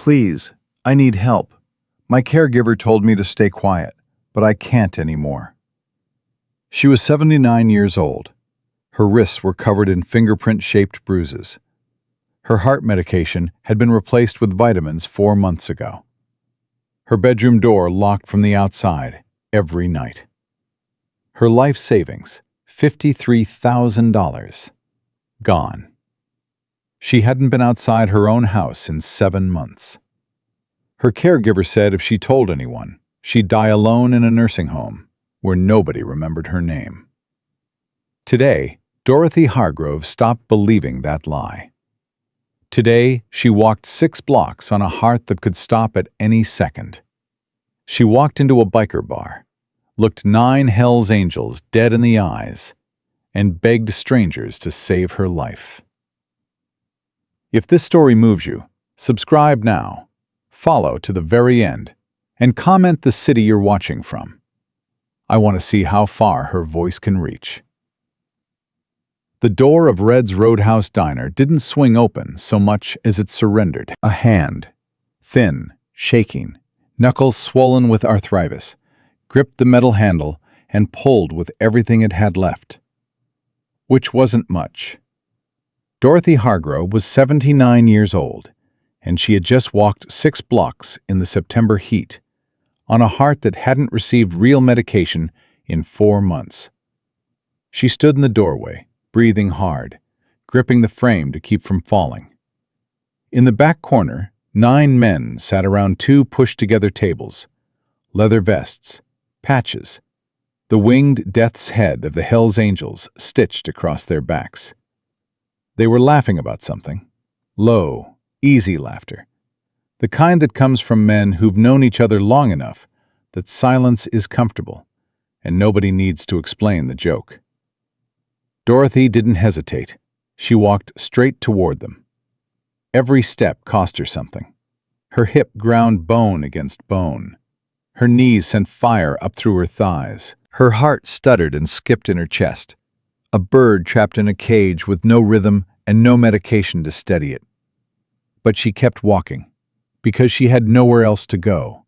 Please, I need help. My caregiver told me to stay quiet, but I can't anymore. She was 79 years old. Her wrists were covered in fingerprint-shaped bruises. Her heart medication had been replaced with vitamins 4 months ago. Her bedroom door locked from the outside every night. Her life savings, $53,000, gone. She hadn't been outside her own house in 7 months. Her caregiver said if she told anyone, she'd die alone in a nursing home where nobody remembered her name. Today, Dorothy Hargrove stopped believing that lie. Today, she walked 6 blocks on a heart that could stop at any second. She walked into a biker bar, looked 9 Hell's Angels dead in the eyes, and begged strangers to save her life. If this story moves you, subscribe now, follow to the very end, and comment the city you're watching from. I want to see how far her voice can reach. The door of Red's Roadhouse Diner didn't swing open so much as it surrendered. A hand, thin, shaking, knuckles swollen with arthritis, gripped the metal handle and pulled with everything it had left. Which wasn't much. Dorothy Hargrove was 79 years old, and she had just walked 6 blocks in the September heat, on a heart that hadn't received real medication in 4 months. She stood in the doorway, breathing hard, gripping the frame to keep from falling. In the back corner, 9 men sat around 2 pushed-together tables, leather vests, patches, the winged death's head of the Hell's Angels stitched across their backs. They were laughing about something. Low, easy laughter. The kind that comes from men who've known each other long enough that silence is comfortable, and nobody needs to explain the joke. Dorothy didn't hesitate. She walked straight toward them. Every step cost her something. Her hip ground bone against bone. Her knees sent fire up through her thighs. Her heart stuttered and skipped in her chest. A bird trapped in a cage with no rhythm and no medication to steady it. But she kept walking, because she had nowhere else to go,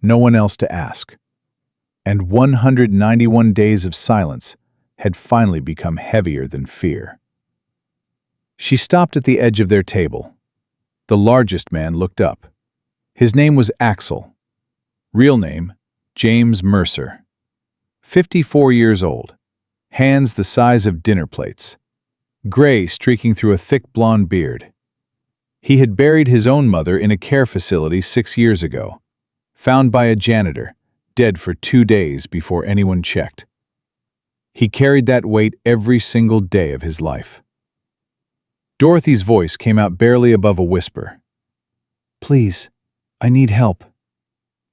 no one else to ask. And 191 days of silence had finally become heavier than fear. She stopped at the edge of their table. The largest man looked up. His name was Axel. Real name, James Mercer. 54 years old. Hands the size of dinner plates. Gray streaking through a thick blonde beard. He had buried his own mother in a care facility 6 years ago, found by a janitor, dead for 2 days before anyone checked. He carried that weight every single day of his life. Dorothy's voice came out barely above a whisper. "Please, I need help.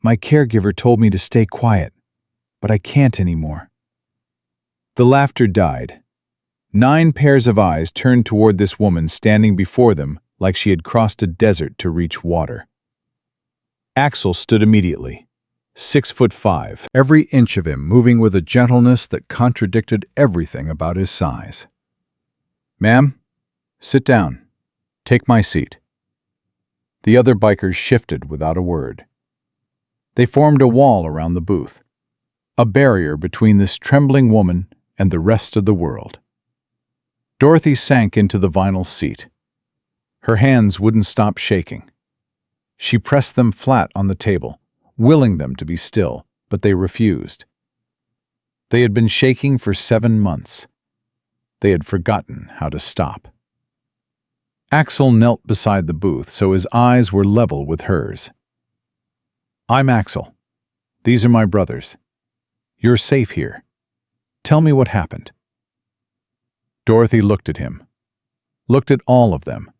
My caregiver told me to stay quiet, but I can't anymore." The laughter died. 9 pairs of eyes turned toward this woman standing before them like she had crossed a desert to reach water. Axel stood immediately, 6'5", every inch of him moving with a gentleness that contradicted everything about his size. "Ma'am, sit down. Take my seat." The other bikers shifted without a word. They formed a wall around the booth, a barrier between this trembling woman and the rest of the world. Dorothy sank into the vinyl seat. Her hands wouldn't stop shaking. She pressed them flat on the table, willing them to be still, but they refused. They had been shaking for 7 months. They had forgotten how to stop. Axel knelt beside the booth so his eyes were level with hers. "I'm Axel. These are my brothers. You're safe here. Tell me what happened." Dorothy looked at him. Looked at all of them.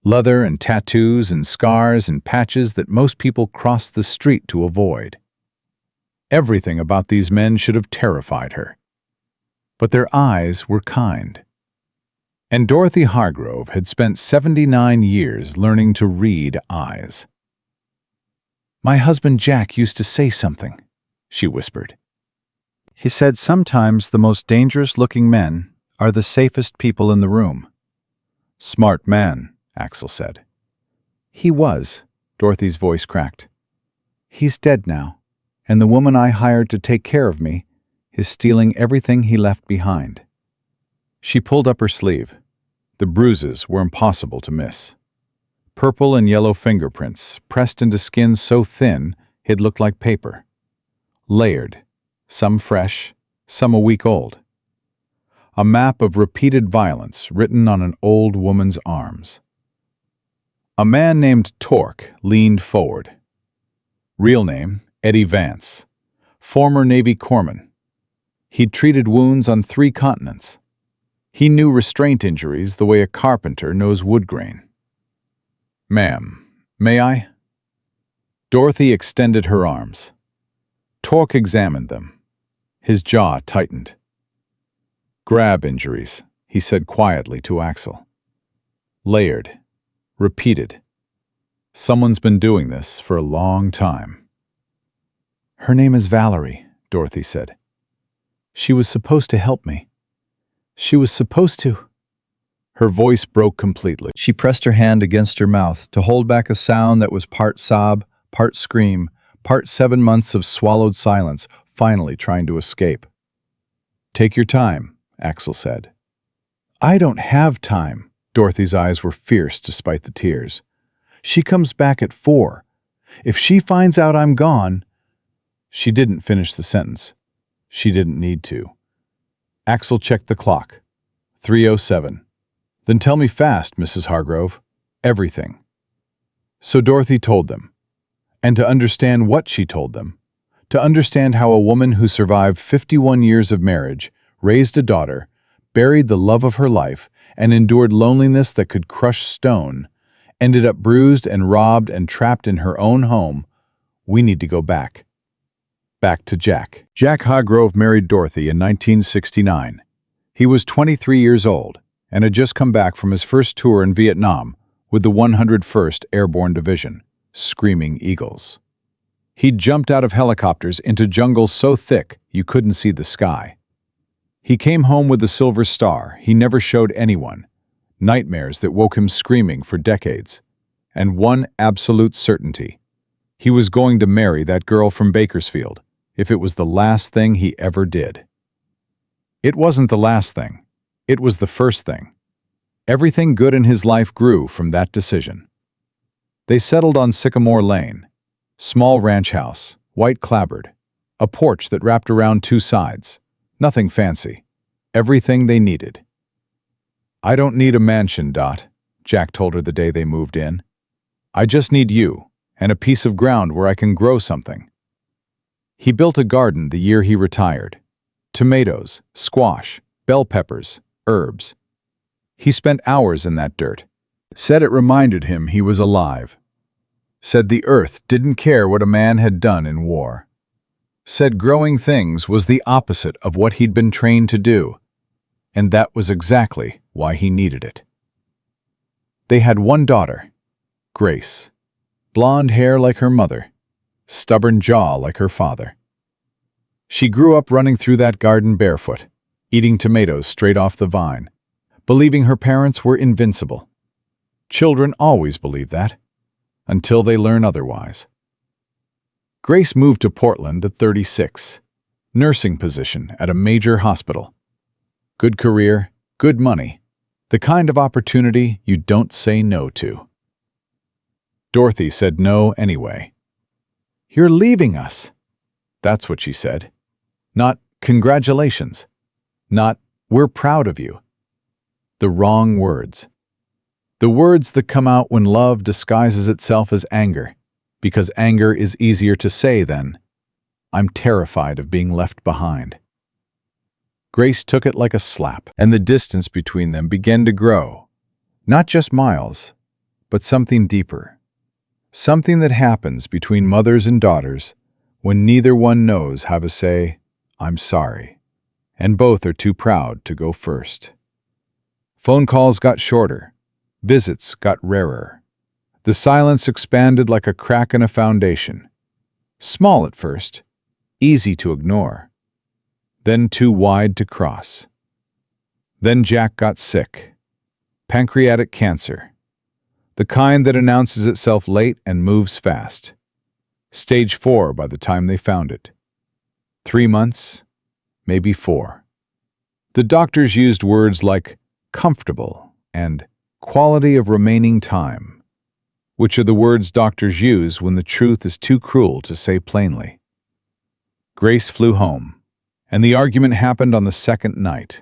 Leather and tattoos and scars and patches that most people crossed the street to avoid. Everything about these men should have terrified her. But their eyes were kind. And Dorothy Hargrove had spent 79 years learning to read eyes. "My husband Jack used to say something," she whispered. "He said sometimes the most dangerous-looking men are the safest people in the room." "Smart man," Axel said. He was, Dorothy's voice cracked. He's dead now, and the woman I hired to take care of me is stealing everything he left behind. She pulled up her sleeve. The bruises were impossible to miss. Purple and yellow fingerprints pressed into skin so thin it looked like paper. Layered, some fresh, some a week old. A map of repeated violence written on an old woman's arms. A man named Torque leaned forward. Real name, Eddie Vance. Former Navy corpsman. He'd treated wounds on 3 continents. He knew restraint injuries the way a carpenter knows wood grain. "Ma'am, may I?" Dorothy extended her arms. Torque examined them. His jaw tightened. "Grab injuries," he said quietly to Axel. "Layered. Repeated. Someone's been doing this for a long time." "Her name is Valerie," Dorothy said. "She was supposed to help me. She was supposed to." Her voice broke completely. She pressed her hand against her mouth to hold back a sound that was part sob, part scream, part 7 months of swallowed silence, finally trying to escape. "Take your time," Axel said. "I don't have time." Dorothy's eyes were fierce despite the tears. "She comes back at 4. If she finds out I'm gone—" She didn't finish the sentence. She didn't need to. Axel checked the clock. 3:07. "Then tell me fast, Mrs. Hargrove. Everything." So Dorothy told them. And to understand what she told them, to understand how a woman who survived 51 years of marriage, raised a daughter, buried the love of her life, and endured loneliness that could crush stone, ended up bruised and robbed and trapped in her own home, we need to go back. Back to Jack. Jack Hargrove married Dorothy in 1969. He was 23 years old and had just come back from his first tour in Vietnam with the 101st Airborne Division, Screaming Eagles. He'd jumped out of helicopters into jungles so thick you couldn't see the sky. He came home with the Silver Star he never showed anyone, nightmares that woke him screaming for decades, and one absolute certainty. He was going to marry that girl from Bakersfield, if it was the last thing he ever did. It wasn't the last thing. It was the first thing. Everything good in his life grew from that decision. They settled on Sycamore Lane, small ranch house, white clapboard, a porch that wrapped around 2 sides. Nothing fancy. Everything they needed. "I don't need a mansion, Dot," Jack told her the day they moved in. "I just need you, and a piece of ground where I can grow something." He built a garden the year he retired. Tomatoes, squash, bell peppers, herbs. He spent hours in that dirt. Said it reminded him he was alive. Said the earth didn't care what a man had done in war. Said growing things was the opposite of what he'd been trained to do, and that was exactly why he needed it. They had 1 daughter, Grace. Blonde hair like her mother, stubborn jaw like her father. She grew up running through that garden barefoot, eating tomatoes straight off the vine, believing her parents were invincible. Children always believe that, until they learn otherwise. Grace moved to Portland at 36, nursing position at a major hospital. Good career, good money, the kind of opportunity you don't say no to. Dorothy said no anyway. "You're leaving us." That's what she said. Not "congratulations." Not "we're proud of you." The wrong words. The words that come out when love disguises itself as anger, because anger is easier to say than, "I'm terrified of being left behind." Grace took it like a slap, and the distance between them began to grow. Not just miles, but something deeper. Something that happens between mothers and daughters when neither one knows how to say, "I'm sorry," and both are too proud to go first. Phone calls got shorter. Visits got rarer. The silence expanded like a crack in a foundation. Small at first, easy to ignore, then too wide to cross. Then Jack got sick. Pancreatic cancer. The kind that announces itself late and moves fast. Stage 4 by the time they found it. 3 months, maybe 4. The doctors used words like comfortable and quality of remaining time, which are the words doctors use when the truth is too cruel to say plainly. Grace flew home, and the argument happened on the second night.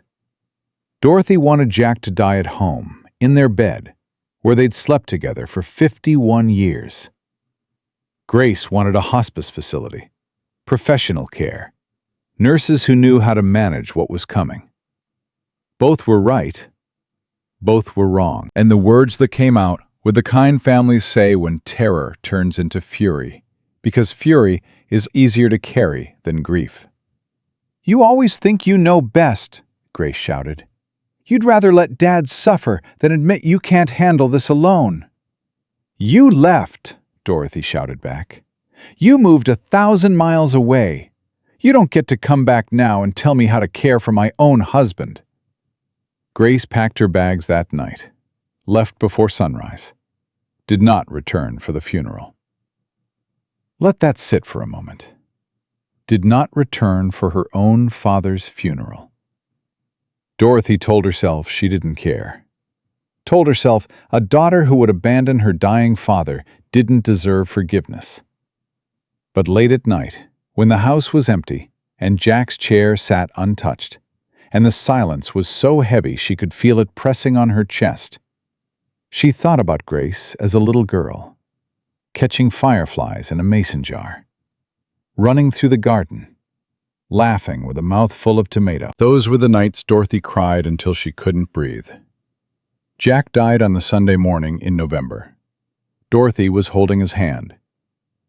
Dorothy wanted Jack to die at home, in their bed, where they'd slept together for 51 years. Grace wanted a hospice facility, professional care, nurses who knew how to manage what was coming. Both were right, both were wrong, and the words that came out were the kind families say when terror turns into fury, because fury is easier to carry than grief. "You always think you know best," Grace shouted. "You'd rather let Dad suffer than admit you can't handle this alone." "You left," Dorothy shouted back. "You moved 1,000 miles away. You don't get to come back now and tell me how to care for my own husband." Grace packed her bags that night, left before sunrise, did not return for the funeral. Let that sit for a moment. Did not return for her own father's funeral. Dorothy told herself she didn't care. Told herself a daughter who would abandon her dying father didn't deserve forgiveness. But late at night, when the house was empty and Jack's chair sat untouched, and the silence was so heavy she could feel it pressing on her chest, she thought about Grace as a little girl, catching fireflies in a mason jar, running through the garden, laughing with a mouth full of tomato. Those were the nights Dorothy cried until she couldn't breathe. Jack died on the Sunday morning in November. Dorothy was holding his hand.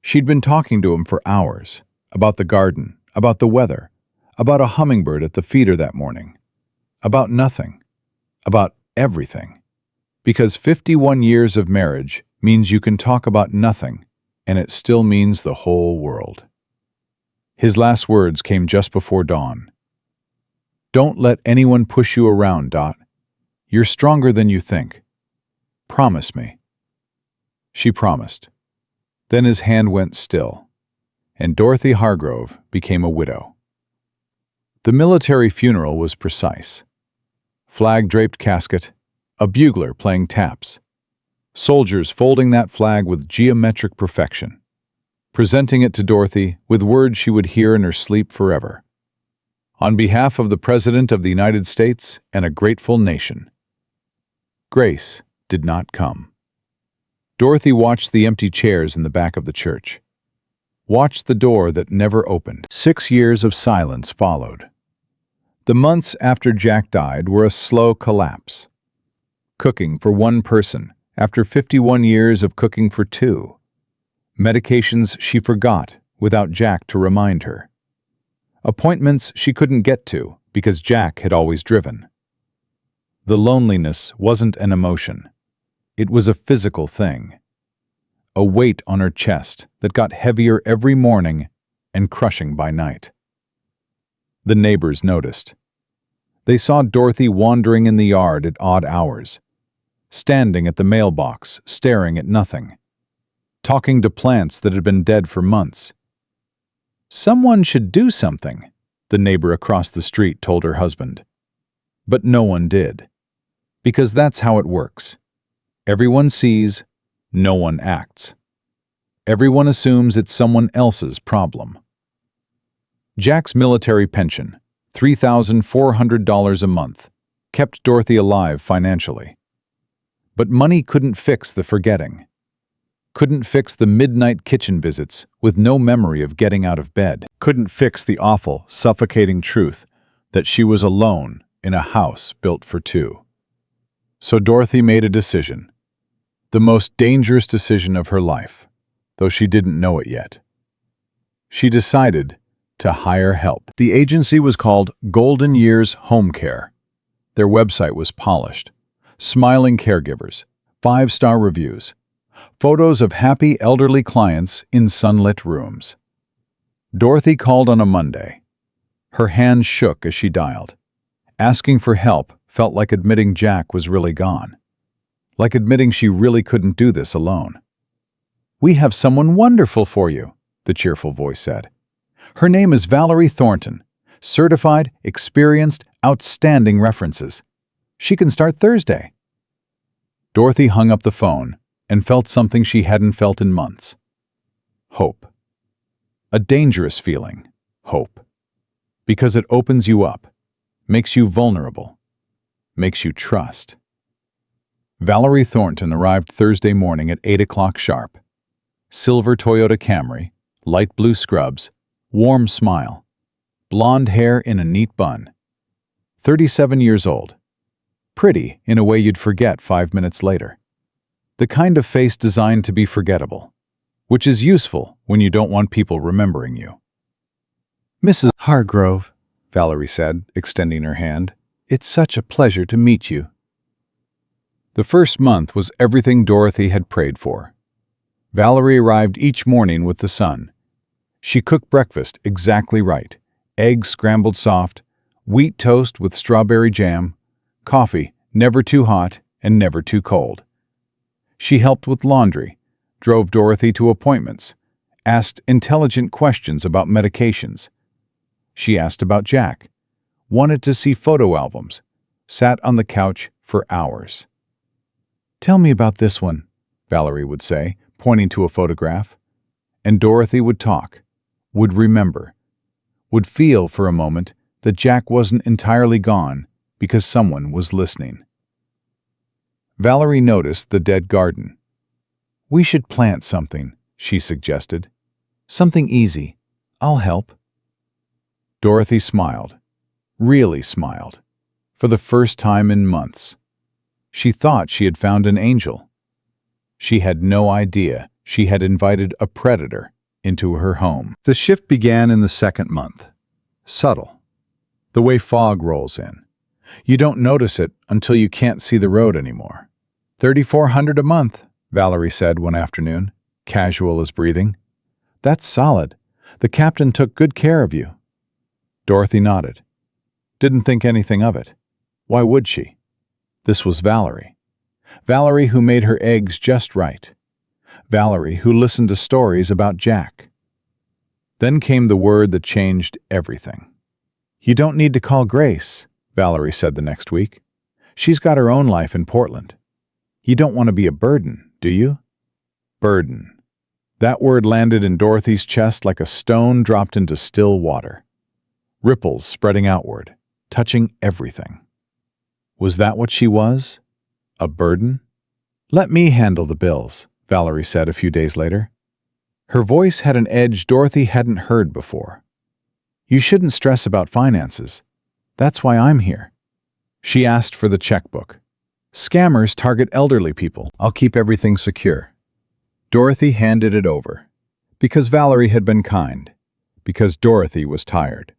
She'd been talking to him for hours, about the garden, about the weather, about a hummingbird at the feeder that morning, about nothing, about everything. Because 51 years of marriage means you can talk about nothing, and it still means the whole world. His last words came just before dawn. "Don't let anyone push you around, Dot. You're stronger than you think. Promise me." She promised. Then his hand went still, and Dorothy Hargrove became a widow. The military funeral was precise. Flag-draped casket, a bugler playing taps, soldiers folding that flag with geometric perfection, presenting it to Dorothy with words she would hear in her sleep forever. "On behalf of the President of the United States and a grateful nation." Grace did not come. Dorothy watched the empty chairs in the back of the church, watched the door that never opened. 6 years of silence followed. The months after Jack died were a slow collapse. Cooking for one person after 51 years of cooking for 2. Medications she forgot without Jack to remind her. Appointments she couldn't get to because Jack had always driven. The loneliness wasn't an emotion. It was a physical thing. A weight on her chest that got heavier every morning and crushing by night. The neighbors noticed. They saw Dorothy wandering in the yard at odd hours, standing at the mailbox, staring at nothing, talking to plants that had been dead for months. "Someone should do something," the neighbor across the street told her husband. But no one did. Because that's how it works. Everyone sees, no one acts. Everyone assumes it's someone else's problem. Jack's military pension, $3,400 a month, kept Dorothy alive financially. But money couldn't fix the forgetting. Couldn't fix the midnight kitchen visits with no memory of getting out of bed. Couldn't fix the awful, suffocating truth that she was alone in a house built for 2. So Dorothy made a decision. The most dangerous decision of her life, though she didn't know it yet. She decided to hire help. The agency was called Golden Years Home Care. Their website was polished. Smiling caregivers, 5-star reviews, photos of happy elderly clients in sunlit rooms. Dorothy called on a Monday. Her hand shook as she dialed. Asking for help felt like admitting Jack was really gone. like admitting she really couldn't do this alone. "We have someone wonderful for you," the cheerful voice said. "Her name is Valerie Thornton. Certified, experienced, outstanding references. She can start Thursday." Dorothy hung up the phone and felt something she hadn't felt in months. Hope. A dangerous feeling, hope. Because it opens you up, makes you vulnerable, makes you trust. Valerie Thornton arrived Thursday morning at 8 o'clock sharp. Silver Toyota Camry, light blue scrubs, warm smile, blonde hair in a neat bun. 37 years old. Pretty in a way you'd forget 5 minutes later. The kind of face designed to be forgettable, which is useful when you don't want people remembering you. "Mrs. Hargrove," Valerie said, extending her hand, "it's such a pleasure to meet you." The first month was everything Dorothy had prayed for. Valerie arrived each morning with the sun. She cooked breakfast exactly right: eggs scrambled soft, wheat toast with strawberry jam, coffee never too hot and never too cold. She helped with laundry, drove Dorothy to appointments, asked intelligent questions about medications. She asked about Jack, wanted to see photo albums, sat on the couch for hours. "Tell me about this one," Valerie would say, pointing to a photograph. And Dorothy would talk, would remember, would feel for a moment that Jack wasn't entirely gone because someone was listening. Valerie noticed the dead garden. "We should plant something," she suggested. "Something easy. I'll help." Dorothy smiled, really smiled, for the first time in months. She thought she had found an angel. She had no idea she had invited a predator into her home. The shift began in the second month. Subtle. The way fog rolls in. You don't notice it until you can't see the road anymore. $3,400 a month, Valerie said one afternoon, casual as breathing. "That's solid. The captain took good care of you." Dorothy nodded. Didn't think anything of it. Why would she? This was Valerie. Valerie who made her eggs just right. Valerie who listened to stories about Jack. Then came the word that changed everything. "You don't need to call Grace," Valerie said the next week. "She's got her own life in Portland. You don't want to be a burden, do you?" Burden. That word landed in Dorothy's chest like a stone dropped into still water. Ripples spreading outward, touching everything. Was that what she was? A burden? "Let me handle the bills," Valerie said a few days later. Her voice had an edge Dorothy hadn't heard before. "You shouldn't stress about finances. That's why I'm here." She asked for the checkbook. "Scammers target elderly people. I'll keep everything secure." Dorothy handed it over. Because Valerie had been kind. Because Dorothy was tired.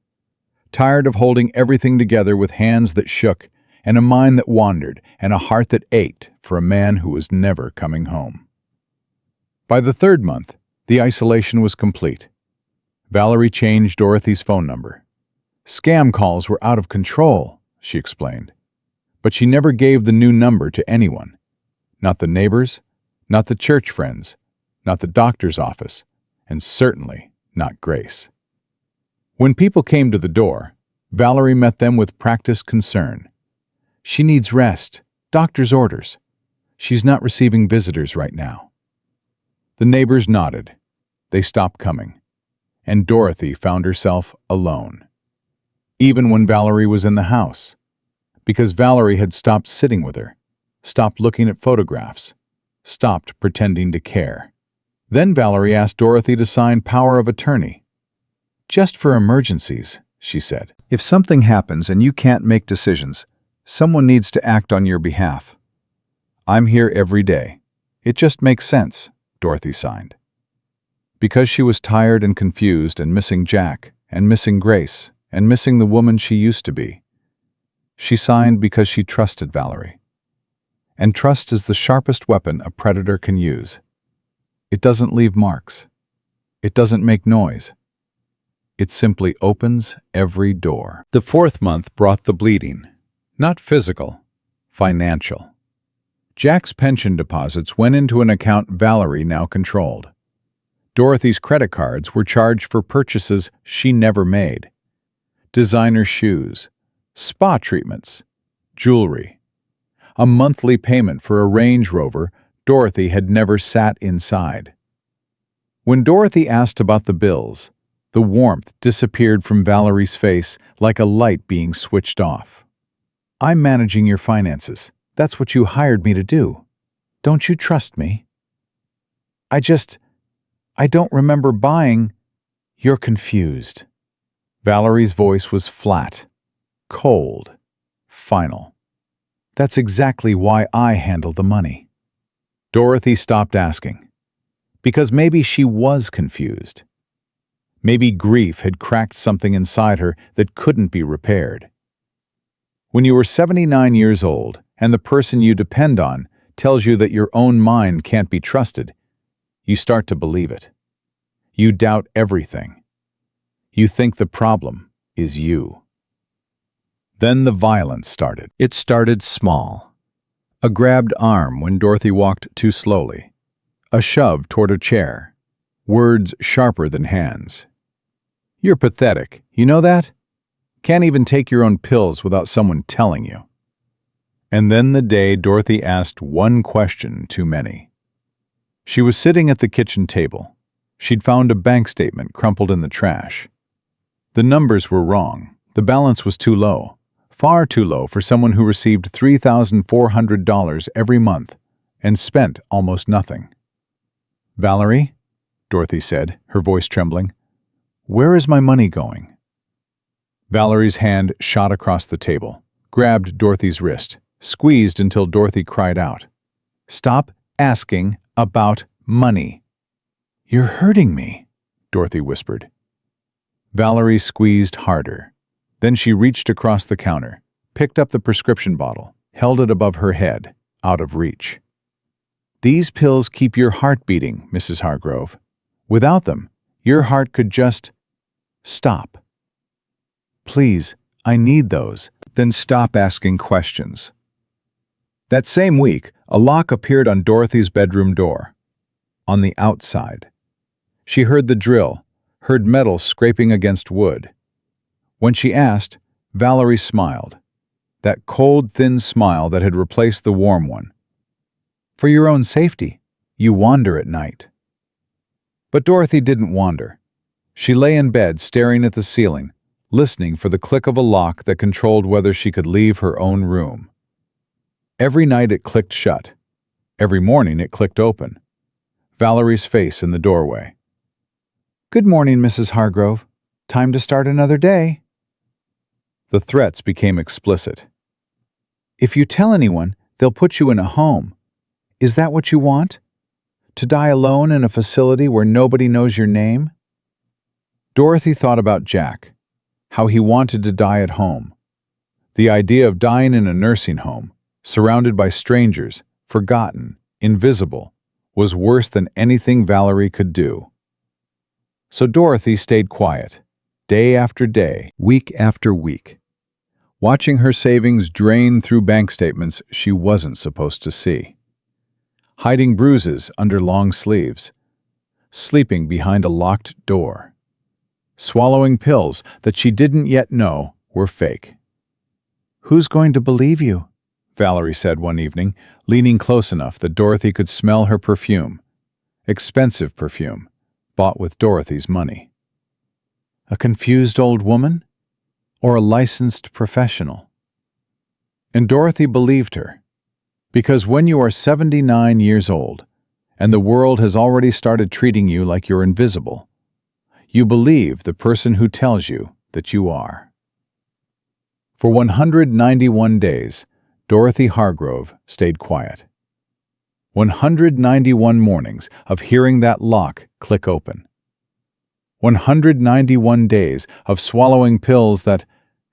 Tired of holding everything together with hands that shook, and a mind that wandered, and a heart that ached for a man who was never coming home. By the third month, the isolation was complete. Valerie changed Dorothy's phone number. "Scam calls were out of control," she explained. But she never gave the new number to anyone. Not the neighbors, not the church friends, not the doctor's office, and certainly not Grace. When people came to the door, Valerie met them with practiced concern. "She needs rest. Doctor's orders. She's not receiving visitors right now." The neighbors nodded. They stopped coming. And Dorothy found herself alone. Even when Valerie was in the house. Because Valerie had stopped sitting with her, stopped looking at photographs, stopped pretending to care. Then Valerie asked Dorothy to sign power of attorney. "Just for emergencies," she said. "If something happens and you can't make decisions, someone needs to act on your behalf. I'm here every day. It just makes sense," Dorothy signed. Because she was tired and confused and missing Jack and missing Grace and missing the woman she used to be. She signed because she trusted Valerie. And trust is the sharpest weapon a predator can use. It doesn't leave marks. It doesn't make noise. It simply opens every door. The fourth month brought the bleeding. Not physical, financial. Jack's pension deposits went into an account Valerie now controlled. Dorothy's credit cards were charged for purchases she never made. Designer shoes, spa treatments, jewelry. A monthly payment for a Range Rover Dorothy had never sat inside. When Dorothy asked about the bills, the warmth disappeared from Valerie's face like a light being switched off. "I'm managing your finances. That's what you hired me to do. Don't you trust me?" I don't remember buying." "You're confused." Valerie's voice was flat, cold, final. "That's exactly why I handle the money." Dorothy stopped asking. Because maybe she was confused. Maybe grief had cracked something inside her that couldn't be repaired. When you are 79 years old and the person you depend on tells you that your own mind can't be trusted, you start to believe it. You doubt everything. You think the problem is you. Then the violence started. It started small. A grabbed arm when Dorothy walked too slowly. A shove toward a chair. Words sharper than hands. "You're pathetic, you know that? Can't even take your own pills without someone telling you." And then the day Dorothy asked one question too many. She was sitting at the kitchen table. She'd found a bank statement crumpled in the trash. The numbers were wrong. The balance was too low. Far too low for someone who received $3,400 every month and spent almost nothing. "Valerie," Dorothy said, her voice trembling, "where is my money going?" Valerie's hand shot across the table, grabbed Dorothy's wrist, squeezed until Dorothy cried out. "Stop asking about money." "You're hurting me," Dorothy whispered. Valerie squeezed harder. Then she reached across the counter, picked up the prescription bottle, held it above her head, out of reach. "These pills keep your heart beating, Mrs. Hargrove. Without them, your heart could just stop. Please, I need those." Then stop asking questions. That same week, a lock appeared on Dorothy's bedroom door. On the outside. She heard the drill, heard metal scraping against wood. When she asked, Valerie smiled. That cold, thin smile that had replaced the warm one. "For your own safety, you wander at night." But Dorothy didn't wander. She lay in bed staring at the ceiling, listening for the click of a lock that controlled whether she could leave her own room. Every night it clicked shut. Every morning it clicked open. Valerie's face in the doorway. "Good morning, Mrs. Hargrove. Time to start another day." The threats became explicit. "If you tell anyone, they'll put you in a home. Is that what you want? To die alone in a facility where nobody knows your name?" Dorothy thought about Jack, how he wanted to die at home. The idea of dying in a nursing home, surrounded by strangers, forgotten, invisible, was worse than anything Valerie could do. So Dorothy stayed quiet, day after day, week after week, watching her savings drain through bank statements she wasn't supposed to see. Hiding bruises under long sleeves, sleeping behind a locked door, swallowing pills that she didn't yet know were fake. "Who's going to believe you?" Valerie said one evening, leaning close enough that Dorothy could smell her perfume. Expensive perfume, bought with Dorothy's money. A confused old woman? Or a licensed professional? And Dorothy believed her. Because when you are 79 years old, and the world has already started treating you like you're invisible, you believe the person who tells you that you are. For 191 days, Dorothy Hargrove stayed quiet. 191 mornings of hearing that lock click open. 191 days of swallowing pills that,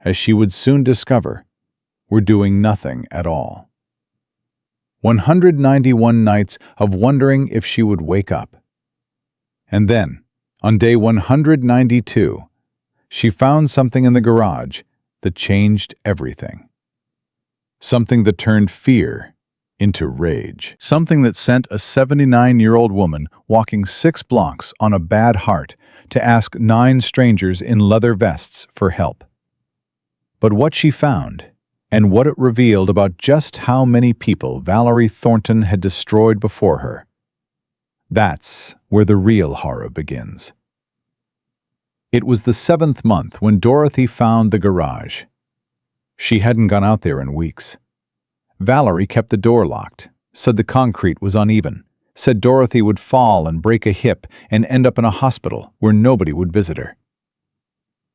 as she would soon discover, were doing nothing at all. 191 nights of wondering if she would wake up. And then, on day 192, she found something in the garage that changed everything. Something that turned fear into rage. Something that sent a 79-year-old woman walking 6 blocks on a bad heart to ask 9 strangers in leather vests for help. But what she found, and what it revealed about just how many people Valerie Thornton had destroyed before her, that's where the real horror begins. It was the 7th month when Dorothy found the garage. She hadn't gone out there in weeks. Valerie kept the door locked, said the concrete was uneven, said Dorothy would fall and break a hip and end up in a hospital where nobody would visit her.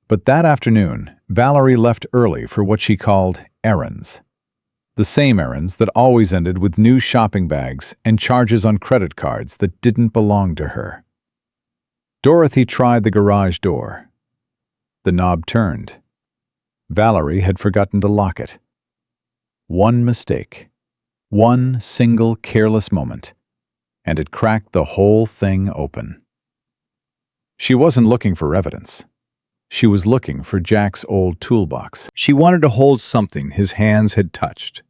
But that afternoon, Valerie left early for what she called errands. The same errands that always ended with new shopping bags and charges on credit cards that didn't belong to her. Dorothy tried the garage door. The knob turned. Valerie had forgotten to lock it. One mistake, one single careless moment, and it cracked the whole thing open. She wasn't looking for evidence. She was looking for Jack's old toolbox. She wanted to hold something his hands had touched.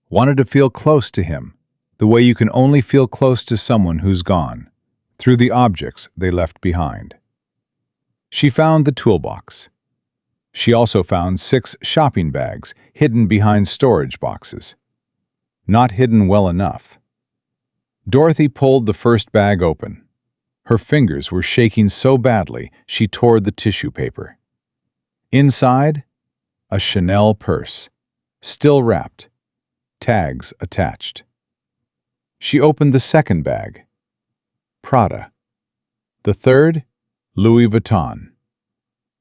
Wanted to feel close to him, the way you can only feel close to someone who's gone, through the objects they left behind. She found the toolbox. She also found 6 shopping bags hidden behind storage boxes. Not hidden well enough. Dorothy pulled the first bag open. Her fingers were shaking so badly she tore the tissue paper. Inside, a Chanel purse, still wrapped, tags attached. She opened the second bag. Prada. The third, Louis Vuitton.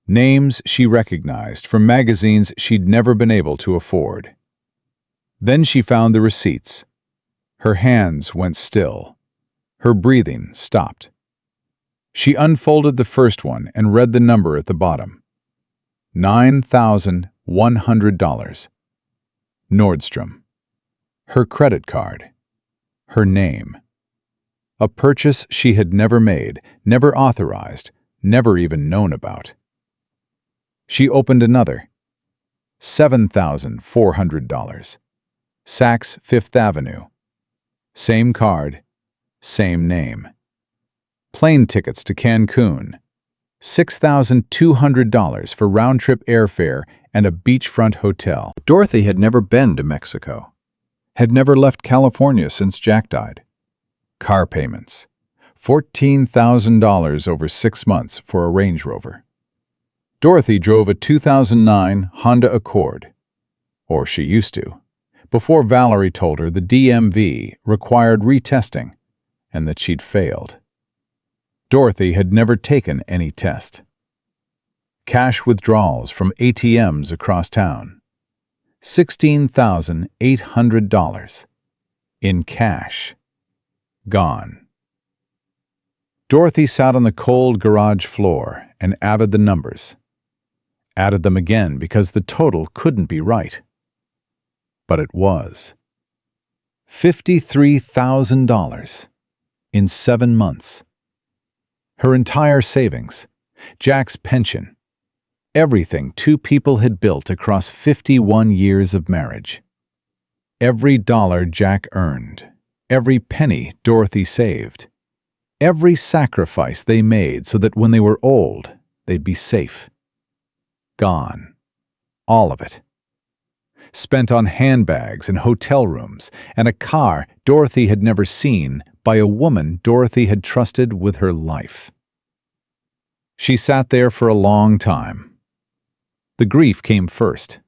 Names she recognized from magazines she'd never been able to afford. Then she found the receipts. Her hands went still. Her breathing stopped. She unfolded the first one and read the number at the bottom. $9,100. Nordstrom. Her credit card. Her name. A purchase she had never made, never authorized, never even known about. She opened another. $7,400. Saks Fifth Avenue. Same card, same name. Plane tickets to Cancun. $6,200 for round-trip airfare and a beachfront hotel. Dorothy had never been to Mexico. Had never left California since Jack died. Car payments. $14,000 over 6 months for a Range Rover. Dorothy drove a 2009 Honda Accord. Or she used to, before Valerie told her the DMV required retesting and that she'd failed. Dorothy had never taken any test. Cash withdrawals from ATMs across town. $16,800. In cash. Gone. Dorothy sat on the cold garage floor and added the numbers. Added them again because the total couldn't be right. But it was. $53,000 in 7 months. Her entire savings, Jack's pension, everything 2 people had built across 51 years of marriage. Every dollar Jack earned, every penny Dorothy saved, every sacrifice they made so that when they were old, they'd be safe. Gone. All of it. Spent on handbags and hotel rooms and a car Dorothy had never seen by a woman Dorothy had trusted with her life. She sat there for a long time. The grief came first.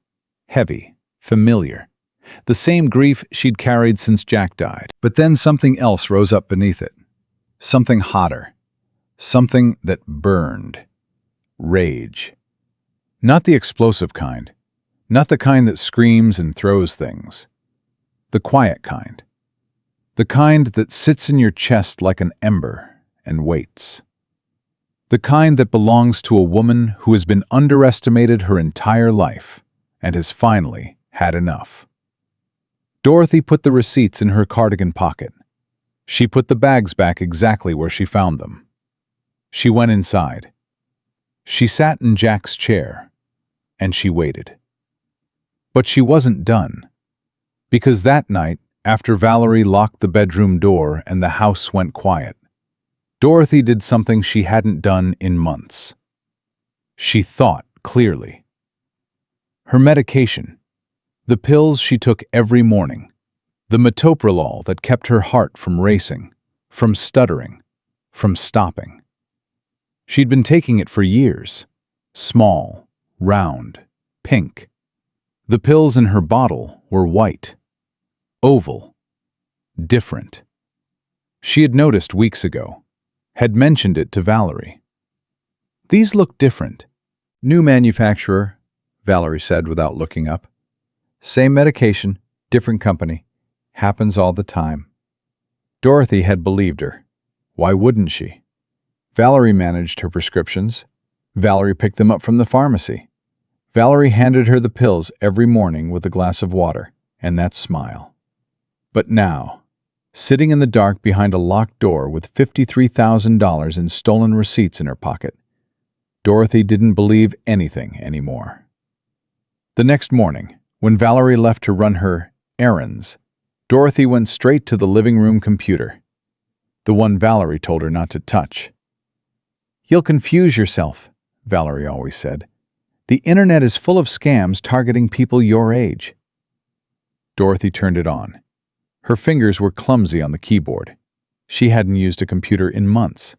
Heavy, familiar. The same grief she'd carried since Jack died. But then something else rose up beneath it. Something hotter. Something that burned. Rage. Not the explosive kind. Not the kind that screams and throws things. The quiet kind. The kind that sits in your chest like an ember and waits. The kind that belongs to a woman who has been underestimated her entire life and has finally had enough. Dorothy put the receipts in her cardigan pocket. She put the bags back exactly where she found them. She went inside. She sat in Jack's chair, and she waited. But she wasn't done, because that night After Valerie locked the bedroom door and the house went quiet, Dorothy did something she hadn't done in months. She thought clearly. Her medication, the pills she took every morning, the metoprolol that kept her heart from racing, from stuttering, from stopping. She'd been taking it for years. Small, round, pink. The pills in her bottle were white, oval, different. She had noticed weeks ago, had mentioned it to Valerie. These look different. New manufacturer, Valerie said without looking up. Same medication, different company. Happens all the time. Dorothy had believed her. Why wouldn't she? Valerie managed her prescriptions. Valerie picked them up from the pharmacy. Valerie handed her the pills every morning with a glass of water, and that smile. But now, sitting in the dark behind a locked door with $53,000 in stolen receipts in her pocket, Dorothy didn't believe anything anymore. The next morning, when Valerie left to run her errands, Dorothy went straight to the living room computer, the one Valerie told her not to touch. "You'll confuse yourself," Valerie always said. "The internet is full of scams targeting people your age." Dorothy turned it on. Her fingers were clumsy on the keyboard. She hadn't used a computer in months.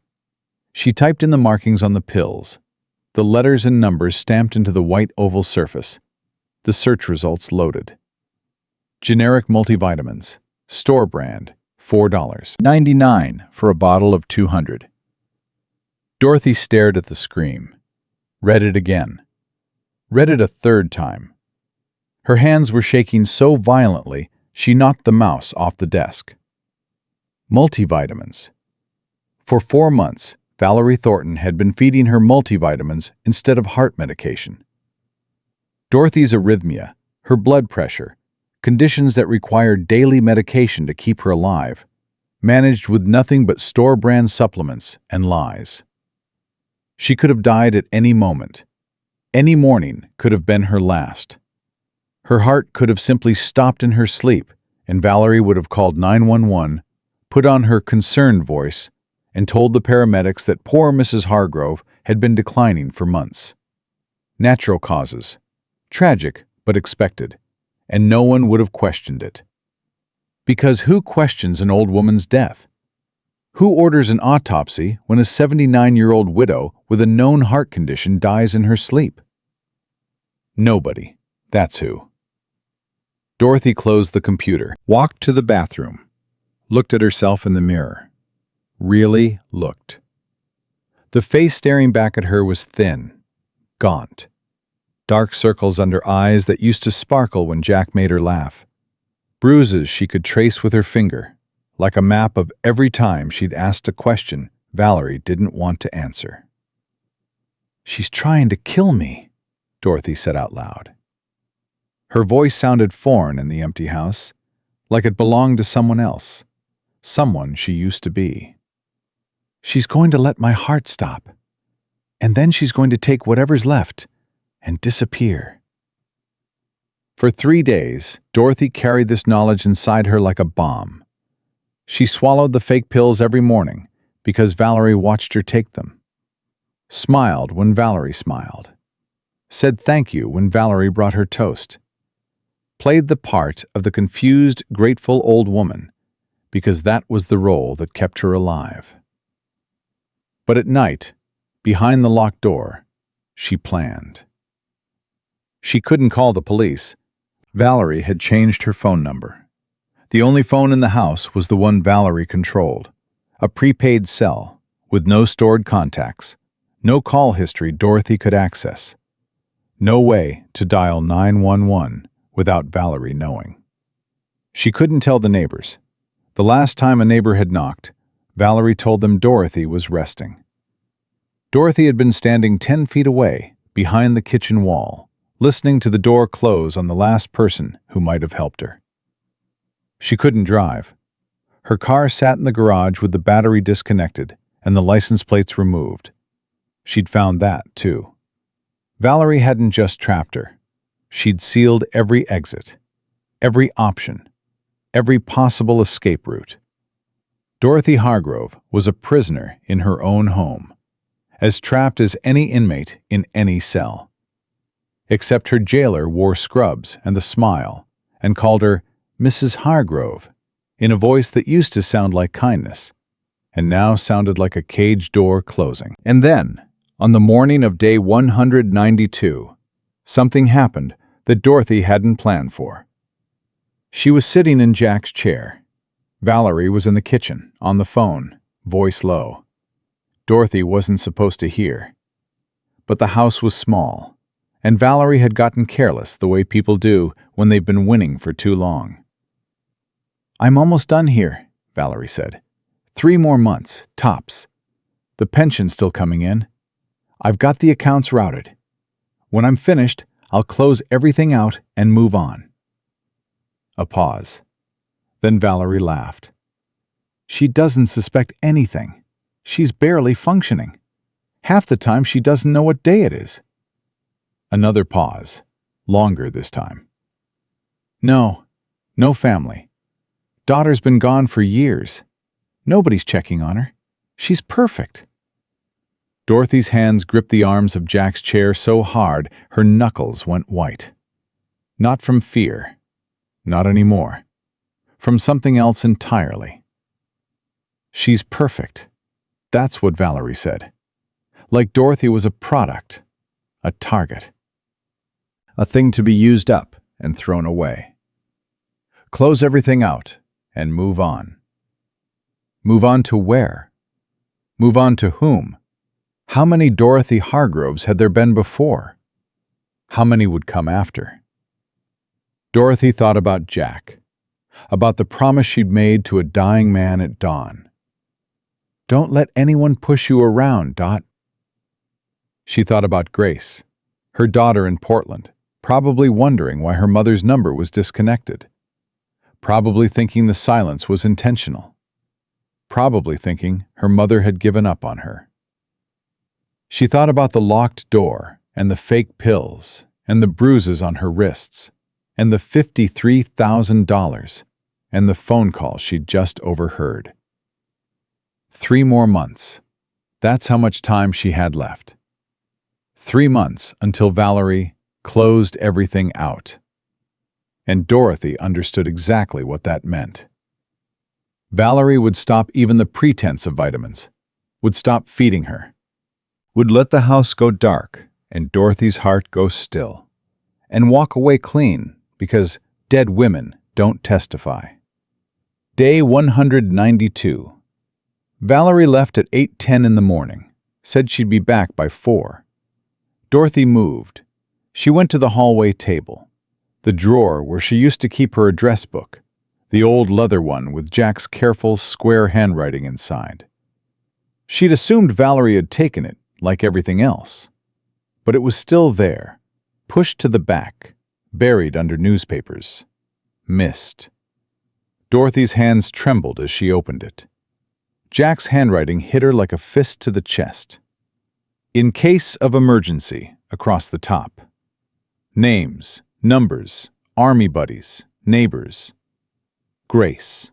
She typed in the markings on the pills, the letters and numbers stamped into the white oval surface. The search results loaded. Generic multivitamins, store brand, $4.99 for a bottle of 200. Dorothy stared at the screen, read it again, read it a third time. Her hands were shaking so violently she knocked the mouse off the desk. Multivitamins. For 4 months, Valerie Thornton had been feeding her multivitamins instead of heart medication. Dorothy's arrhythmia, her blood pressure, conditions that required daily medication to keep her alive, managed with nothing but store-brand supplements and lies. She could have died at any moment. Any morning could have been her last. Her heart could have simply stopped in her sleep, and Valerie would have called 911, put on her concerned voice, and told the paramedics that poor Mrs. Hargrove had been declining for months. Natural causes. Tragic, but expected, and no one would have questioned it. Because who questions an old woman's death? Who orders an autopsy when a 79-year-old widow with a known heart condition dies in her sleep? Nobody. That's who. Dorothy closed the computer, walked to the bathroom, looked at herself in the mirror. Really looked. The face staring back at her was thin, gaunt. Dark circles under eyes that used to sparkle when Jack made her laugh. Bruises she could trace with her finger, like a map of every time she'd asked a question Valerie didn't want to answer. "She's trying to kill me," Dorothy said out loud. Her voice sounded foreign in the empty house, like it belonged to someone else, someone she used to be. "She's going to let my heart stop, and then she's going to take whatever's left and disappear." For 3 days, Dorothy carried this knowledge inside her like a bomb. She swallowed the fake pills every morning because Valerie watched her take them. Smiled when Valerie smiled. Said thank you when Valerie brought her toast. Played the part of the confused, grateful old woman because that was the role that kept her alive. But at night, behind the locked door, she planned. She couldn't call the police. Valerie had changed her phone number. The only phone in the house was the one Valerie controlled, a prepaid cell with no stored contacts, no call history Dorothy could access, no way to dial 911 without Valerie knowing. She couldn't tell the neighbors. The last time a neighbor had knocked, Valerie told them Dorothy was resting. Dorothy had been standing 10 feet away, behind the kitchen wall, listening to the door close on the last person who might have helped her. She couldn't drive. Her car sat in the garage with the battery disconnected and the license plates removed. She'd found that, too. Valerie hadn't just trapped her. She'd sealed every exit, every option, every possible escape route. Dorothy Hargrove was a prisoner in her own home, as trapped as any inmate in any cell. Except her jailer wore scrubs and a smile, and called her Mrs. Hargrove, in a voice that used to sound like kindness, and now sounded like a cage door closing. And then, on the morning of day 192, something happened that Dorothy hadn't planned for. She was sitting in Jack's chair. Valerie was in the kitchen, on the phone, voice low. Dorothy wasn't supposed to hear. But the house was small, and Valerie had gotten careless the way people do when they've been winning for too long. "I'm almost done here," Valerie said. 3 more months, tops. The pension's still coming in. I've got the accounts routed. When I'm finished, I'll close everything out and move on." A pause. Then Valerie laughed. "She doesn't suspect anything. She's barely functioning. Half the time she doesn't know what day it is." Another pause, longer this time. No family. Daughter's been gone for years. Nobody's checking on her. She's perfect." Dorothy's hands gripped the arms of Jack's chair so hard her knuckles went white. Not from fear. Not anymore. From something else entirely. "She's perfect." That's what Valerie said. Like Dorothy was a product, a target. A thing to be used up and thrown away. Close everything out and move on. Move on to where? Move on to whom? How many Dorothy Hargroves had there been before? How many would come after? Dorothy thought about Jack, about the promise she'd made to a dying man at dawn. "Don't let anyone push you around, Dot." She thought about Grace, her daughter in Portland, probably wondering why her mother's number was disconnected. Probably thinking the silence was intentional. Probably thinking her mother had given up on her. She thought about the locked door and the fake pills and the bruises on her wrists and the $53,000 and the phone call she'd just overheard. 3 more months. That's how much time she had left. 3 months until Valerie closed everything out. And Dorothy understood exactly what that meant. Valerie would stop even the pretense of vitamins, would stop feeding her, would let the house go dark and Dorothy's heart go still, and walk away clean because dead women don't testify. Day 192. Valerie left at 8:10 in the morning, said she'd be back by 4. Dorothy moved. She went to the hallway table, the drawer where she used to keep her address book, the old leather one with Jack's careful, square handwriting inside. She'd assumed Valerie had taken it, like everything else. But it was still there, pushed to the back, buried under newspapers. Missed. Dorothy's hands trembled as she opened it. Jack's handwriting hit her like a fist to the chest. "In case of emergency," across the top. Names, numbers, army buddies, neighbors. Grace.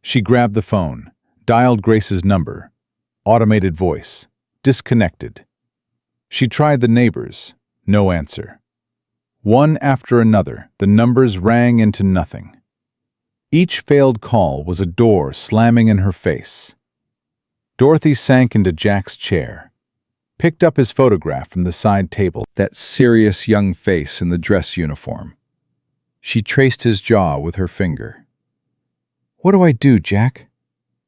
She grabbed the phone, dialed Grace's number. Automated voice. Disconnected. She tried the neighbors. No answer. One after another, the numbers rang into nothing. Each failed call was a door slamming in her face. Dorothy sank into Jack's chair, picked up his photograph from the side table, that serious young face in the dress uniform. She traced his jaw with her finger. "What do I do, Jack?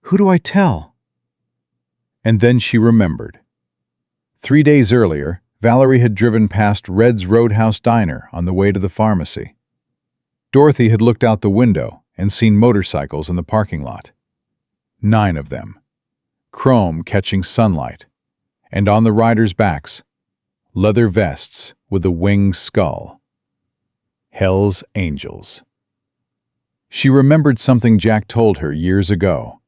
Who do I tell?" And then she remembered. 3 days earlier, Valerie had driven past Red's Roadhouse Diner on the way to the pharmacy. Dorothy had looked out the window and seen motorcycles in the parking lot. 9 of them. Chrome catching sunlight. And on the riders' backs, leather vests with a winged skull. Hell's Angels. She remembered something Jack told her years ago.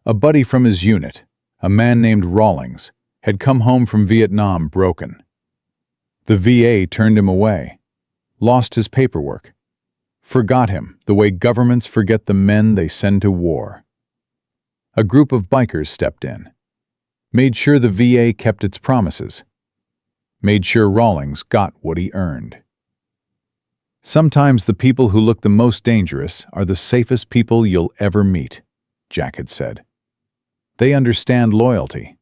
A buddy from his unit, a man named Rawlings, had come home from Vietnam broken. The VA turned him away, lost his paperwork, Forgot him the way governments forget the men they send to war. A group of bikers stepped in, made sure the VA kept its promises, made sure Rawlings got what he earned. Sometimes the people who look the most dangerous are the safest people you'll ever meet, Jack had said. They understand loyalty.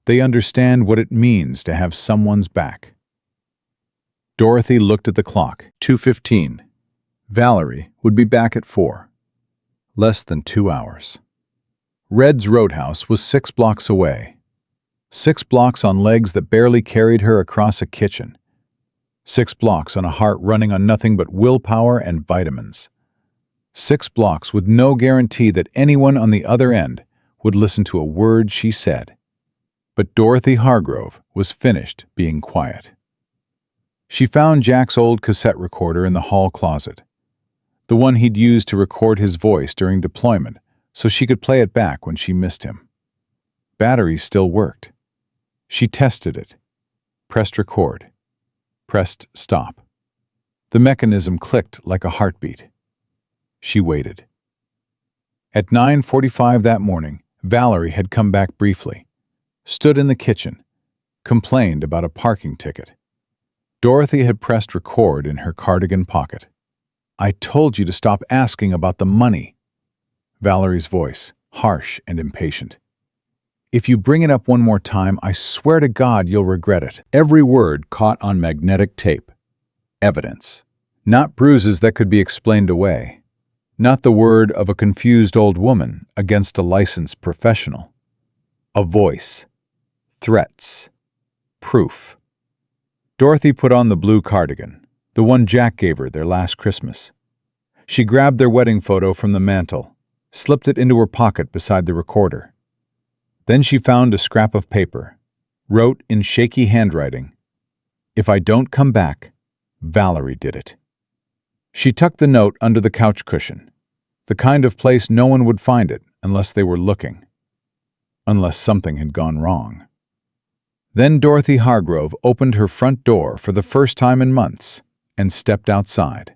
They understand what it means to have someone's back. Dorothy looked at the clock. 2:15. Valerie would be back at 4. Less than 2 hours. Red's Roadhouse was 6 blocks away. 6 blocks on legs that barely carried her across a kitchen. 6 blocks on a heart running on nothing but willpower and vitamins. 6 blocks with no guarantee that anyone on the other end would listen to a word she said. But Dorothy Hargrove was finished being quiet. She found Jack's old cassette recorder in the hall closet, the one he'd used to record his voice during deployment so she could play it back when she missed him. Batteries still worked. She tested it, pressed record, pressed stop. The mechanism clicked like a heartbeat. She waited. At 9:45 that morning, Valerie had come back briefly, stood in the kitchen, complained about a parking ticket. Dorothy had pressed record in her cardigan pocket. "I told you to stop asking about the money." Valerie's voice, harsh and impatient. "If you bring it up one more time, I swear to God you'll regret it." Every word caught on magnetic tape. Evidence. Not bruises that could be explained away. Not the word of a confused old woman against a licensed professional. A voice. Threats. Proof. Dorothy put on the blue cardigan, the one Jack gave her their last Christmas. She grabbed their wedding photo from the mantel, slipped it into her pocket beside the recorder. Then she found a scrap of paper, wrote in shaky handwriting, "If I don't come back, Valerie did it." She tucked the note under the couch cushion, the kind of place no one would find it unless they were looking, unless something had gone wrong. Then Dorothy Hargrove opened her front door for the first time in months and stepped outside.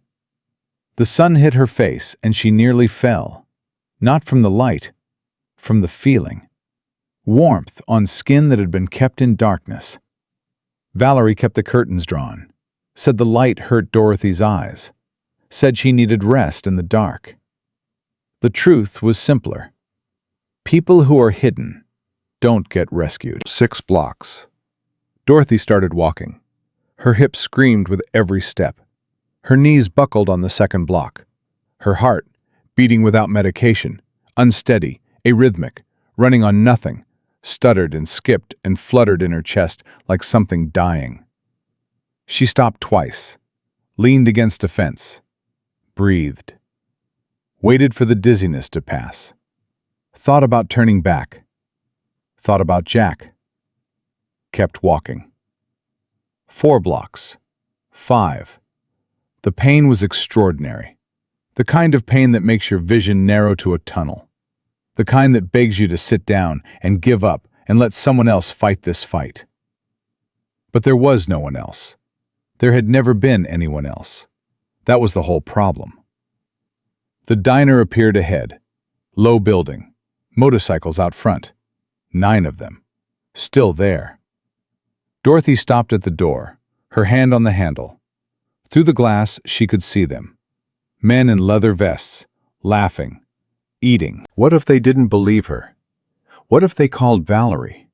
The sun hit her face and she nearly fell, not from the light, from the feeling. Warmth on skin that had been kept in darkness. Valerie kept the curtains drawn, said the light hurt Dorothy's eyes, said she needed rest in the dark. The truth was simpler. People who are hidden don't get rescued. 6 blocks. Dorothy started walking. Her hips screamed with every step. Her knees buckled on the second block. Her heart, beating without medication, unsteady, arrhythmic, running on nothing, stuttered and skipped and fluttered in her chest like something dying. She stopped twice, leaned against a fence, breathed, waited for the dizziness to pass, thought about turning back, thought about Jack, kept walking. 4 blocks. 5. The pain was extraordinary. The kind of pain that makes your vision narrow to a tunnel. The kind that begs you to sit down and give up and let someone else fight this fight. But there was no one else. There had never been anyone else. That was the whole problem. The diner appeared ahead. Low building. Motorcycles out front. 9 of them. Still there. Dorothy stopped at the door, her hand on the handle. Through the glass, she could see them. Men in leather vests, laughing, eating. What if they didn't believe her? What if they called Valerie?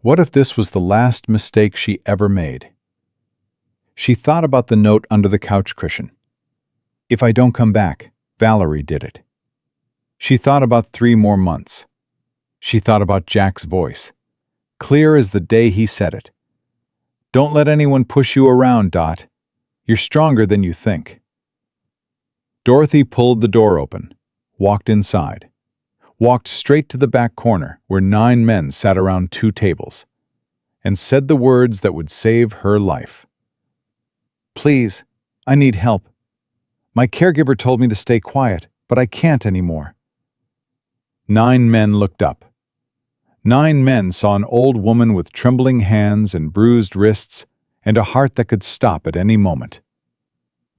What if this was the last mistake she ever made? She thought about the note under the couch cushion. If I don't come back, Valerie did it. She thought about 3 more months. She thought about Jack's voice, clear as the day he said it. Don't let anyone push you around, Dot. You're stronger than you think. Dorothy pulled the door open, walked inside, walked straight to the back corner where 9 men sat around 2 tables, and said the words that would save her life. Please, I need help. My caregiver told me to stay quiet, but I can't anymore. 9 men looked up. 9 men saw an old woman with trembling hands and bruised wrists and a heart that could stop at any moment.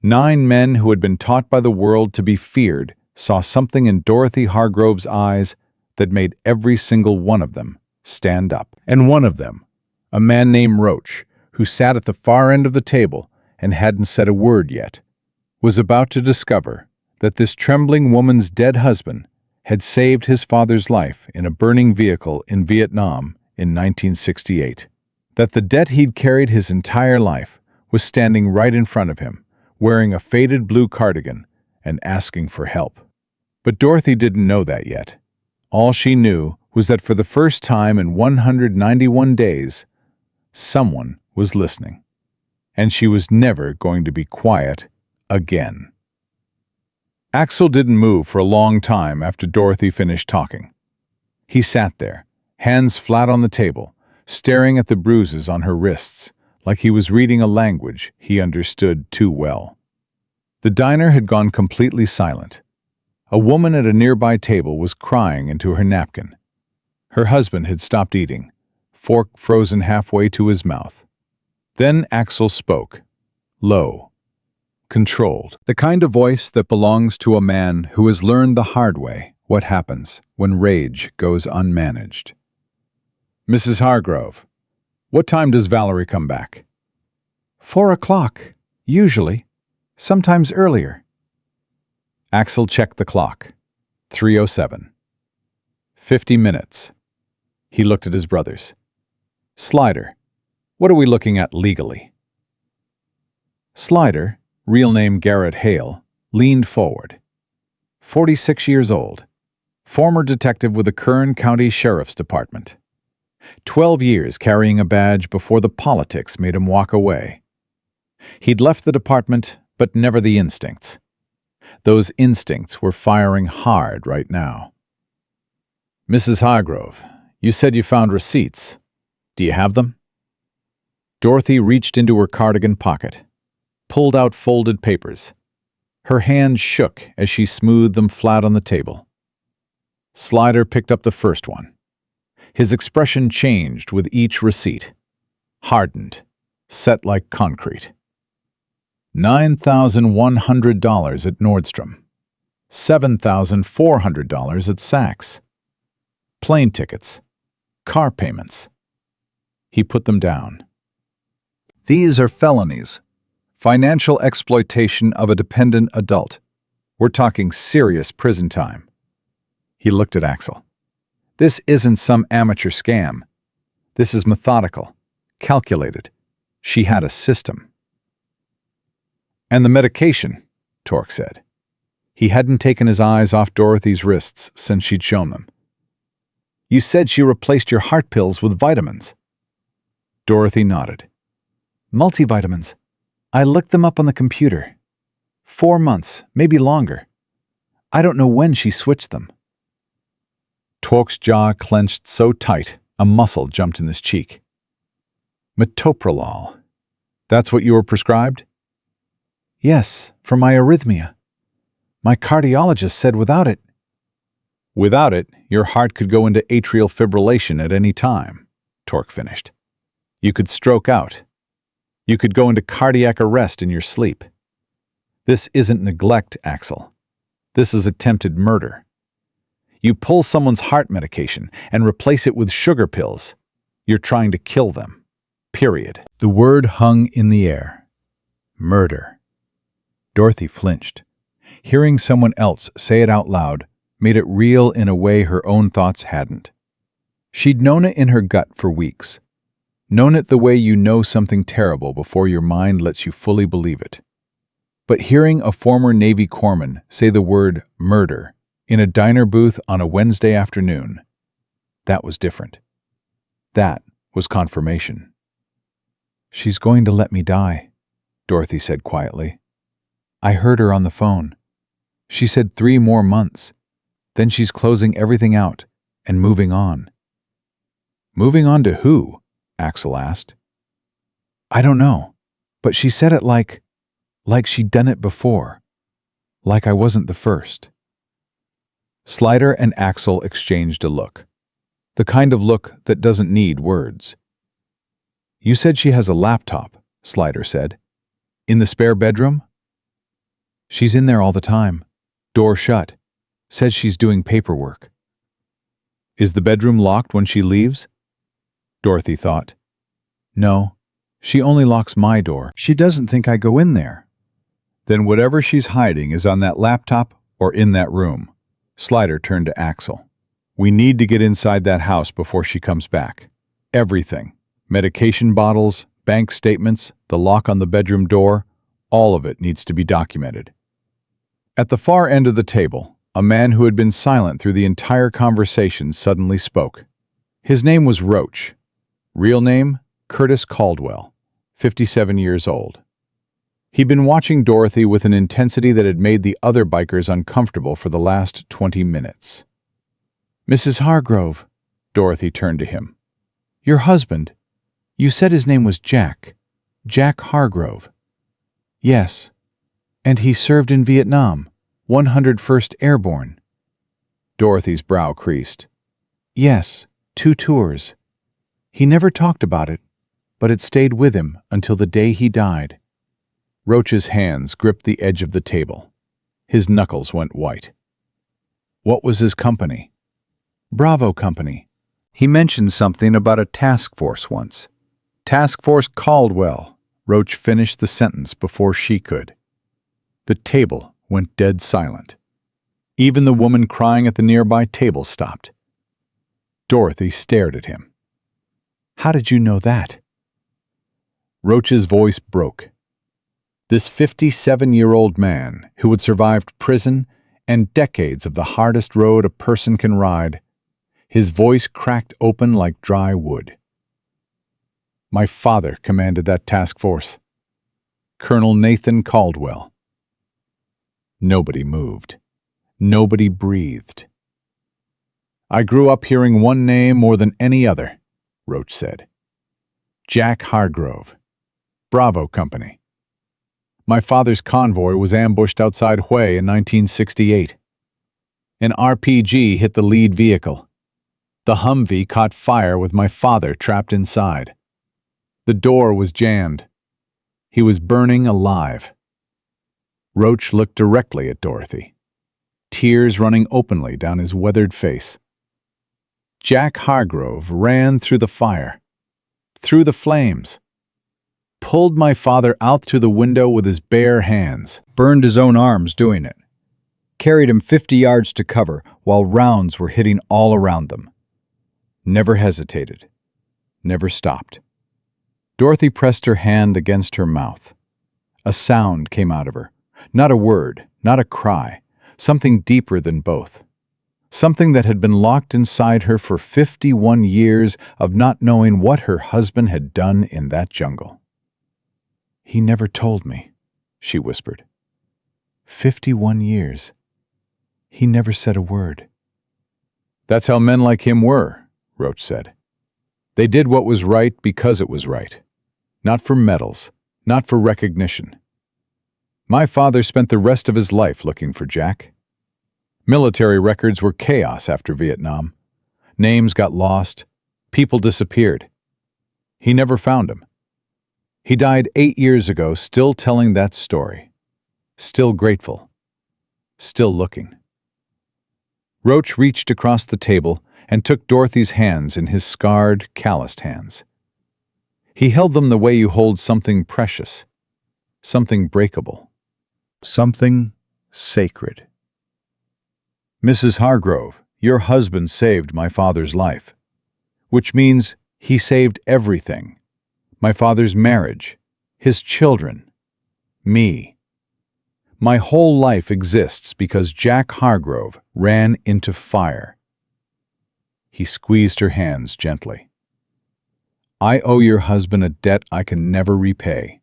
9 men who had been taught by the world to be feared saw something in Dorothy Hargrove's eyes that made every single one of them stand up. And one of them, a man named Roach, who sat at the far end of the table and hadn't said a word yet, was about to discover that this trembling woman's dead husband had saved his father's life in a burning vehicle in Vietnam in 1968. That the debt he'd carried his entire life was standing right in front of him, wearing a faded blue cardigan and asking for help. But Dorothy didn't know that yet. All she knew was that for the first time in 191 days, someone was listening. And she was never going to be quiet again. Axel didn't move for a long time after Dorothy finished talking. He sat there, hands flat on the table, staring at the bruises on her wrists, like he was reading a language he understood too well. The diner had gone completely silent. A woman at a nearby table was crying into her napkin. Her husband had stopped eating, fork frozen halfway to his mouth. Then Axel spoke, low, controlled. The kind of voice that belongs to a man who has learned the hard way what happens when rage goes unmanaged. Mrs. Hargrove, what time does Valerie come back? 4 o'clock, usually. Sometimes earlier. Axel checked the clock. 3:07. 50 minutes. He looked at his brothers. Slider, what are we looking at legally? Slider, real name Garrett Hale, leaned forward. 46 years old. Former detective with the Kern County Sheriff's Department. 12 years carrying a badge before the politics made him walk away. He'd left the department, but never the instincts. Those instincts were firing hard right now. Mrs. Hargrove, you said you found receipts. Do you have them? Dorothy reached into her cardigan pocket, pulled out folded papers. Her hand shook as she smoothed them flat on the table. Slider picked up the first one. His expression changed with each receipt. Hardened, set like concrete. $9,100 at Nordstrom. $7,400 at Saks. Plane tickets. Car payments. He put them down. These are felonies. Financial exploitation of a dependent adult. We're talking serious prison time. He looked at Axel. This isn't some amateur scam. This is methodical, calculated. She had a system. And the medication, Torque said. He hadn't taken his eyes off Dorothy's wrists since she'd shown them. You said she replaced your heart pills with vitamins. Dorothy nodded. Multivitamins. I looked them up on the computer. 4 months, maybe longer. I don't know when she switched them. Torque's jaw clenched so tight, a muscle jumped in his cheek. Metoprolol. That's what you were prescribed? Yes, for my arrhythmia. My cardiologist said without it. Without it, your heart could go into atrial fibrillation at any time, Torque finished. You could stroke out. You could go into cardiac arrest in your sleep. This isn't neglect, Axel. This is attempted murder. You pull someone's heart medication and replace it with sugar pills. You're trying to kill them. Period. The word hung in the air. Murder. Dorothy flinched. Hearing someone else say it out loud made it real in a way her own thoughts hadn't. She'd known it in her gut for weeks. Known it the way you know something terrible before your mind lets you fully believe it. But hearing a former Navy corpsman say the word murder in a diner booth on a Wednesday afternoon, that was different. That was confirmation. She's going to let me die, Dorothy said quietly. I heard her on the phone. She said 3 more months. Then she's closing everything out and moving on. Moving on to who? Axel asked. I don't know, but she said it like she'd done it before. Like I wasn't the first. Slider and Axel exchanged a look. The kind of look that doesn't need words. You said she has a laptop, Slider said. In the spare bedroom? She's in there all the time. Door shut. Says she's doing paperwork. Is the bedroom locked when she leaves? Dorothy thought. No, she only locks my door. She doesn't think I go in there. Then whatever she's hiding is on that laptop or in that room. Slider turned to Axel. We need to get inside that house before she comes back. Everything. Medication bottles, bank statements, the lock on the bedroom door, all of it needs to be documented. At the far end of the table, a man who had been silent through the entire conversation suddenly spoke. His name was Roach. Real name, Curtis Caldwell, 57 years old. He'd been watching Dorothy with an intensity that had made the other bikers uncomfortable for the last 20 minutes. Mrs. Hargrove, Dorothy turned to him. Your husband. You said his name was Jack. Jack Hargrove. Yes. And he served in Vietnam, 101st Airborne. Dorothy's brow creased. Yes, 2 tours. He never talked about it, but it stayed with him until the day he died. Roach's hands gripped the edge of the table. His knuckles went white. What was his company? Bravo Company. He mentioned something about a task force once. Task Force Caldwell. Roach finished the sentence before she could. The table went dead silent. Even the woman crying at the nearby table stopped. Dorothy stared at him. How did you know that? Roach's voice broke. This 57-year-old man who had survived prison and decades of the hardest road a person can ride, his voice cracked open like dry wood. My father commanded that task force. Colonel Nathan Caldwell. Nobody moved. Nobody breathed. I grew up hearing one name more than any other, Roach said. Jack Hargrove. Bravo Company. My father's convoy was ambushed outside Hue in 1968. An RPG hit the lead vehicle. The Humvee caught fire with my father trapped inside. The door was jammed. He was burning alive. Roach looked directly at Dorothy, tears running openly down his weathered face. Jack Hargrove ran through the fire, through the flames, pulled my father out through the window with his bare hands, burned his own arms doing it, carried him 50 yards to cover while rounds were hitting all around them. Never hesitated, never stopped. Dorothy pressed her hand against her mouth. A sound came out of her. Not a word, not a cry, something deeper than both. Something that had been locked inside her for 51 years of not knowing what her husband had done in that jungle. He never told me, she whispered. 51 years. He never said a word. That's how men like him were, Roach said. They did what was right because it was right. Not for medals, not for recognition. My father spent the rest of his life looking for Jack. Military records were chaos after Vietnam. Names got lost. People disappeared. He never found him. He died 8 years ago, still telling that story. Still grateful. Still looking. Roach reached across the table and took Dorothy's hands in his scarred, calloused hands. He held them the way you hold something precious, something breakable, something sacred. Mrs. Hargrove, your husband saved my father's life, which means he saved everything. My father's marriage, his children, me. My whole life exists because Jack Hargrove ran into fire. He squeezed her hands gently. I owe your husband a debt I can never repay.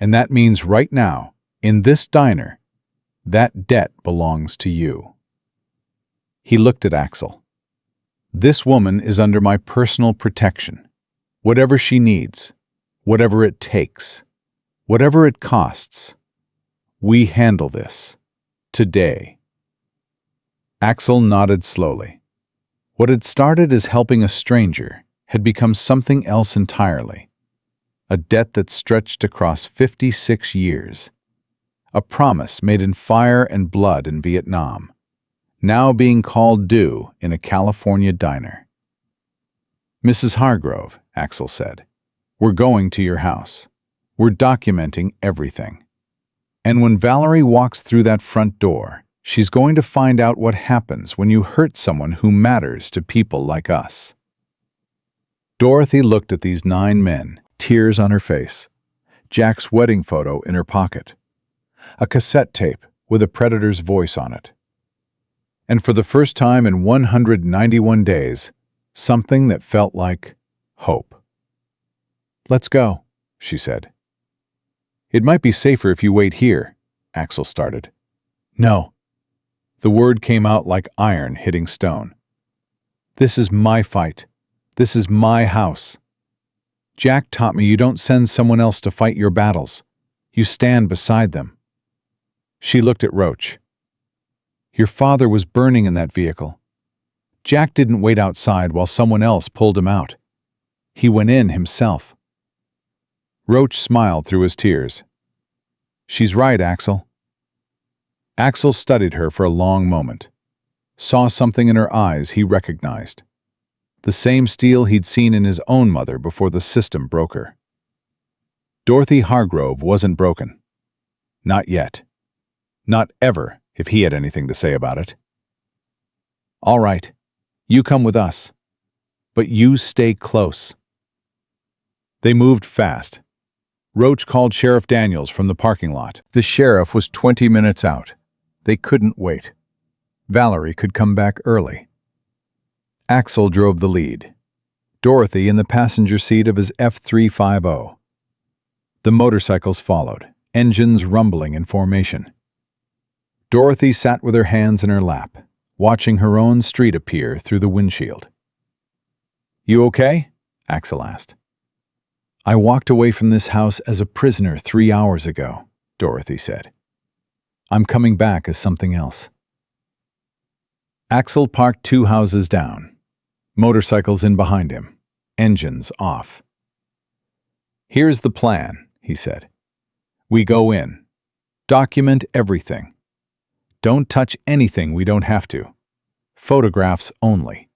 And that means right now, in this diner, that debt belongs to you. He looked at Axel. This woman is under my personal protection. Whatever she needs, whatever it takes, whatever it costs, we handle this. Today. Axel nodded slowly. What had started as helping a stranger had become something else entirely. A debt that stretched across 56 years. a promise made in fire and blood in Vietnam, now being called due in a California diner. "Mrs. Hargrove," Axel said, "we're going to your house. We're documenting everything. And when Valerie walks through that front door, she's going to find out what happens when you hurt someone who matters to people like us." Dorothy looked at these 9 men, tears on her face, Jack's wedding photo in her pocket, a cassette tape with a predator's voice on it. And for the first time in 191 days, something that felt like hope. "Let's go," she said. "It might be safer if you wait here," Axel started. "No." The word came out like iron hitting stone. "This is my fight. This is my house. Jack taught me you don't send someone else to fight your battles. You stand beside them." She looked at Roach. "Your father was burning in that vehicle. Jack didn't wait outside while someone else pulled him out. He went in himself." Roach smiled through his tears. "She's right, Axel." Axel studied her for a long moment, saw something in her eyes he recognized. The same steel he'd seen in his own mother before the system broke her. Dorothy Hargrove wasn't broken. Not yet. Not ever, if he had anything to say about it. "All right, you come with us. But you stay close." They moved fast. Roach called Sheriff Daniels from the parking lot. The sheriff was 20 minutes out. They couldn't wait. Valerie could come back early. Axel drove the lead, Dorothy in the passenger seat of his F350. The motorcycles followed, engines rumbling in formation. Dorothy sat with her hands in her lap, watching her own street appear through the windshield. "You okay?" Axel asked. "I walked away from this house as a prisoner 3 hours ago," Dorothy said. "I'm coming back as something else." Axel parked 2 houses down. Motorcycles in behind him, engines off. "Here's the plan," he said. "We go in, document everything. Don't touch anything we don't have to. Photographs only.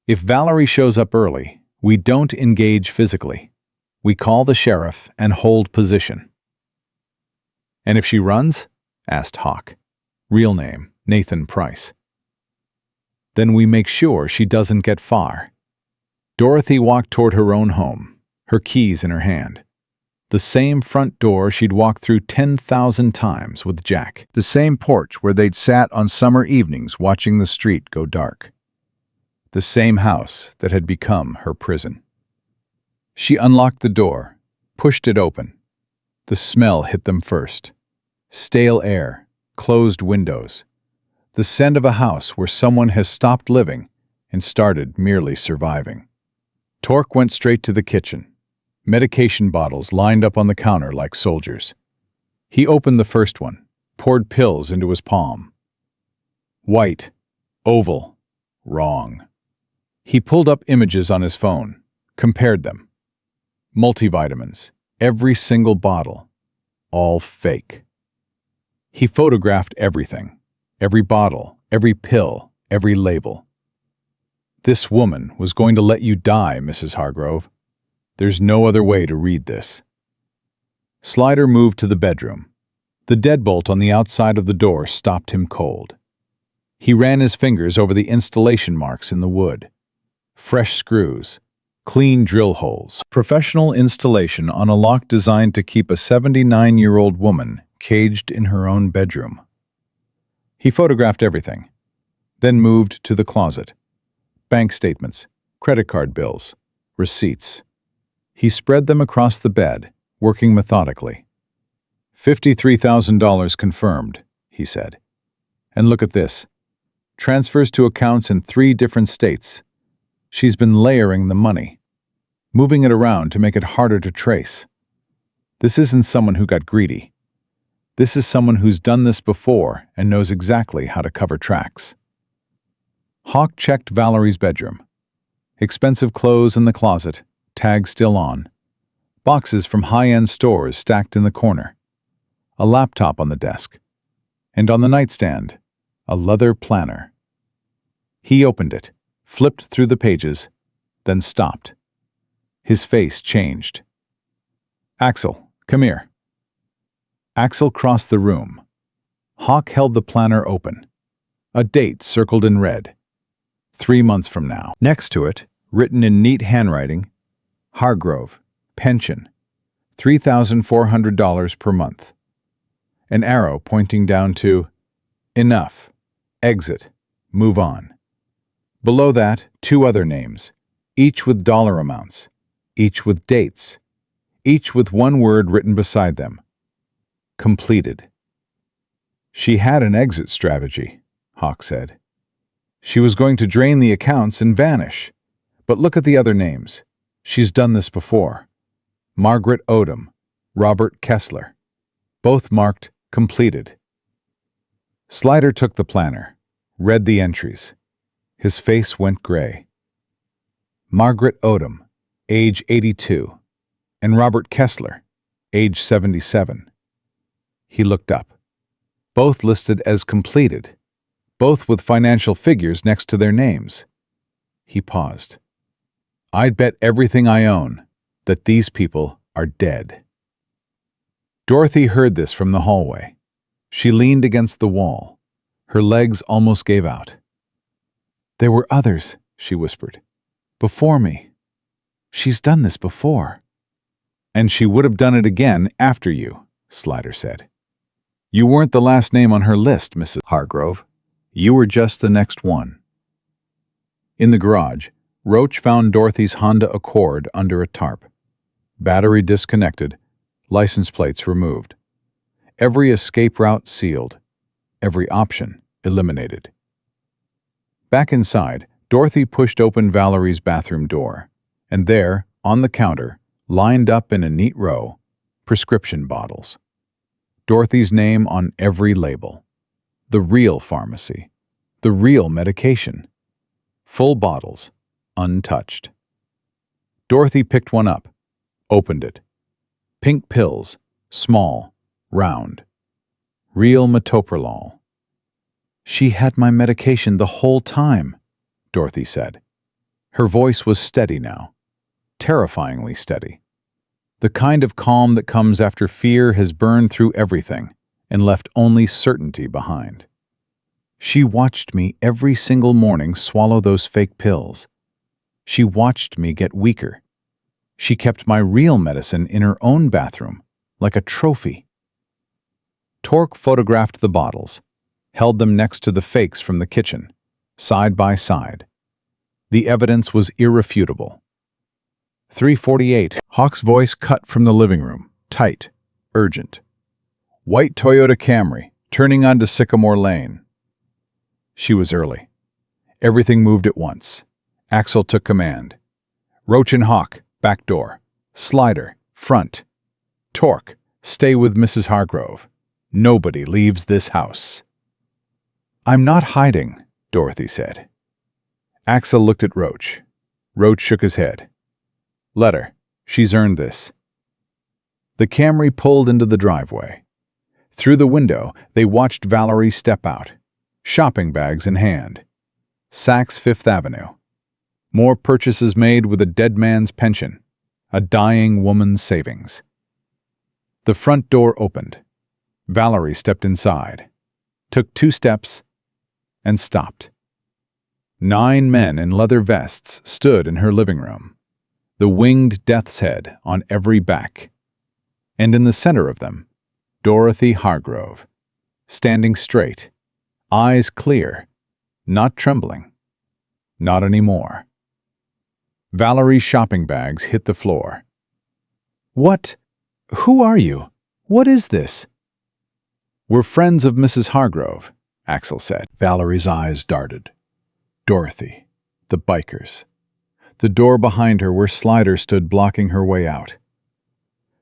If Valerie shows up early, we don't engage physically. We call the sheriff and hold position." "And if she runs?" asked Hawk. Real name, Nathan Price. "Then we make sure she doesn't get far." Dorothy walked toward her own home, her keys in her hand. The same front door she'd walked through 10,000 times with Jack. The same porch where they'd sat on summer evenings watching the street go dark. The same house that had become her prison. She unlocked the door, pushed it open. The smell hit them first. Stale air, closed windows. The scent of a house where someone has stopped living and started merely surviving. Torque went straight to the kitchen. Medication bottles lined up on the counter like soldiers. He opened the first one, poured pills into his palm. White, oval, wrong. He pulled up images on his phone, compared them. Multivitamins, every single bottle, all fake. He photographed everything. Every bottle, every pill, every label. "This woman was going to let you die, Mrs. Hargrove. There's no other way to read this." Slider moved to the bedroom. The deadbolt on the outside of the door stopped him cold. He ran his fingers over the installation marks in the wood. Fresh screws, clean drill holes. Professional installation on a lock designed to keep a 79-year-old woman caged in her own bedroom. He photographed everything, then moved to the closet. Bank statements, credit card bills, receipts. He spread them across the bed, working methodically. $53,000 confirmed, he said. And look at this. Transfers to accounts in 3 different states. She's been layering the money, moving it around to make it harder to trace. This isn't someone who got greedy. This is someone who's done this before and knows exactly how to cover tracks. Hawk checked Valerie's bedroom. Expensive clothes in the closet, tags still on. Boxes from high-end stores stacked in the corner. a laptop on the desk, and on the nightstand, a leather planner. He opened it, flipped through the pages, then stopped. His face changed. "Axel, come here." Axel crossed the room. Hawk held the planner open. A date circled in red. 3 months from now. Next to it, written in neat handwriting, Hargrove, pension, $3,400 per month. An arrow pointing down to enough, exit, move on. Below that, 2 other names, each with dollar amounts, each with dates, each with one word written beside them. Completed. She had an exit strategy, Hawk said. She was going to drain the accounts and vanish. But look at the other names. She's done this before. Margaret Odom, Robert Kessler. Both marked completed. Slider took the planner, read the entries. His face went gray. Margaret Odom, age 82, and Robert Kessler, age 77. He looked up. Both listed as completed, both with financial figures next to their names. He paused. I'd bet everything I own that these people are dead. Dorothy heard this from the hallway. She leaned against the wall. Her legs almost gave out. "There were others," she whispered. "Before me. She's done this before." "And she would have done it again after you," Slider said. "You weren't the last name on her list, Mrs. Hargrove. You were just the next one." In the garage, Roach found Dorothy's Honda Accord under a tarp. Battery disconnected, license plates removed. Every escape route sealed, every option eliminated. Back inside, Dorothy pushed open Valerie's bathroom door, and there, on the counter, lined up in a neat row, prescription bottles. Dorothy's name on every label. The real pharmacy. The real medication. Full bottles, untouched. Dorothy picked one up, opened it. Pink pills, small, round. Real metoprolol. "She had my medication the whole time," Dorothy said. Her voice was steady now, terrifyingly steady. The kind of calm that comes after fear has burned through everything and left only certainty behind. "She watched me every single morning swallow those fake pills. She watched me get weaker. She kept my real medicine in her own bathroom, like a trophy." Torque photographed the bottles, held them next to the fakes from the kitchen, side by side. The evidence was irrefutable. 3:48. Hawk's voice cut from the living room, tight, urgent. "White Toyota Camry, turning onto Sycamore Lane." She was early. Everything moved at once. Axel took command. "Roach and Hawk, back door. Slider, front. Torque, stay with Mrs. Hargrove. Nobody leaves this house." "I'm not hiding," Dorothy said. Axel looked at Roach. Roach shook his head. "Let her. She's earned this." The Camry pulled into the driveway. Through the window, they watched Valerie step out, shopping bags in hand. Saks Fifth Avenue. More purchases made with a dead man's pension, a dying woman's savings. The front door opened. Valerie stepped inside, took 2 steps, and stopped. 9 men in leather vests stood in her living room, the winged death's head on every back. And in the center of them, Dorothy Hargrove, standing straight, eyes clear, not trembling. Not anymore. Valerie's shopping bags hit the floor. "What? Who are you? What is this?" "We're friends of Mrs. Hargrove," Axel said. Valerie's eyes darted. Dorothy. The bikers. The door behind her where Slider stood blocking her way out.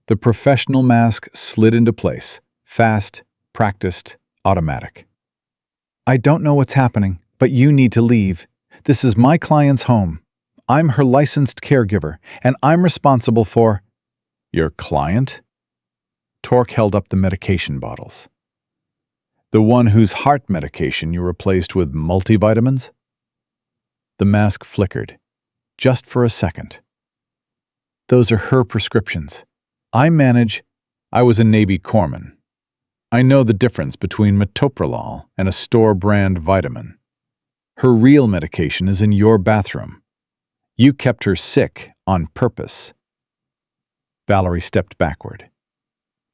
The professional mask slid into place, fast, practiced, automatic. "I don't know what's happening, but you need to leave. This is my client's home. I'm her licensed caregiver, and I'm responsible for—" "Your client?" Torque held up the medication bottles. The one whose heart medication you replaced with multivitamins? The mask flickered, just for a second. Those are her prescriptions. I was a Navy corpsman. I know the difference between metoprolol and a store-brand vitamin. Her real medication is in your bathroom. You kept her sick on purpose. Valerie stepped backward.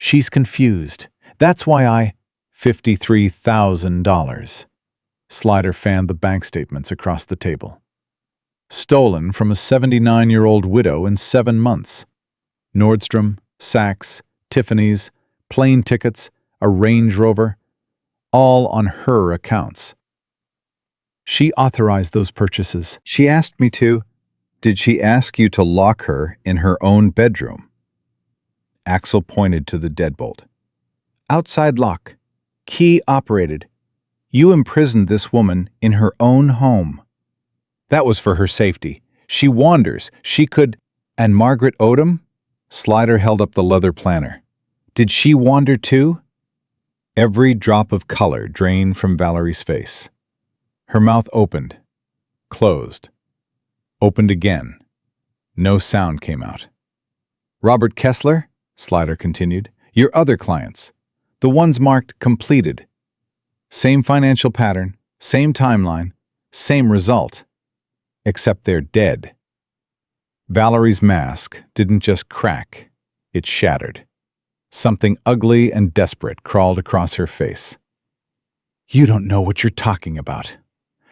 She's confused. That's why $53,000. Slider fanned the bank statements across the table. Stolen from a 79-year-old widow in 7 months. Nordstrom, Saks, Tiffany's, plane tickets, a Range Rover, all on her accounts. She authorized those purchases. She asked me to. Did she ask you to lock her in her own bedroom? Axel pointed to the deadbolt. Outside lock. Key operated. You imprisoned this woman in her own home. That was for her safety. She wanders. She could... And Margaret Odom? Slider held up the leather planner. Did she wander too? Every drop of color drained from Valerie's face. Her mouth opened, closed, opened again. No sound came out. Robert Kessler, Slider continued, your other clients, the ones marked completed. Same financial pattern, same timeline, same result, except they're dead. Valerie's mask didn't just crack, it shattered. Something ugly and desperate crawled across her face. You don't know what you're talking about.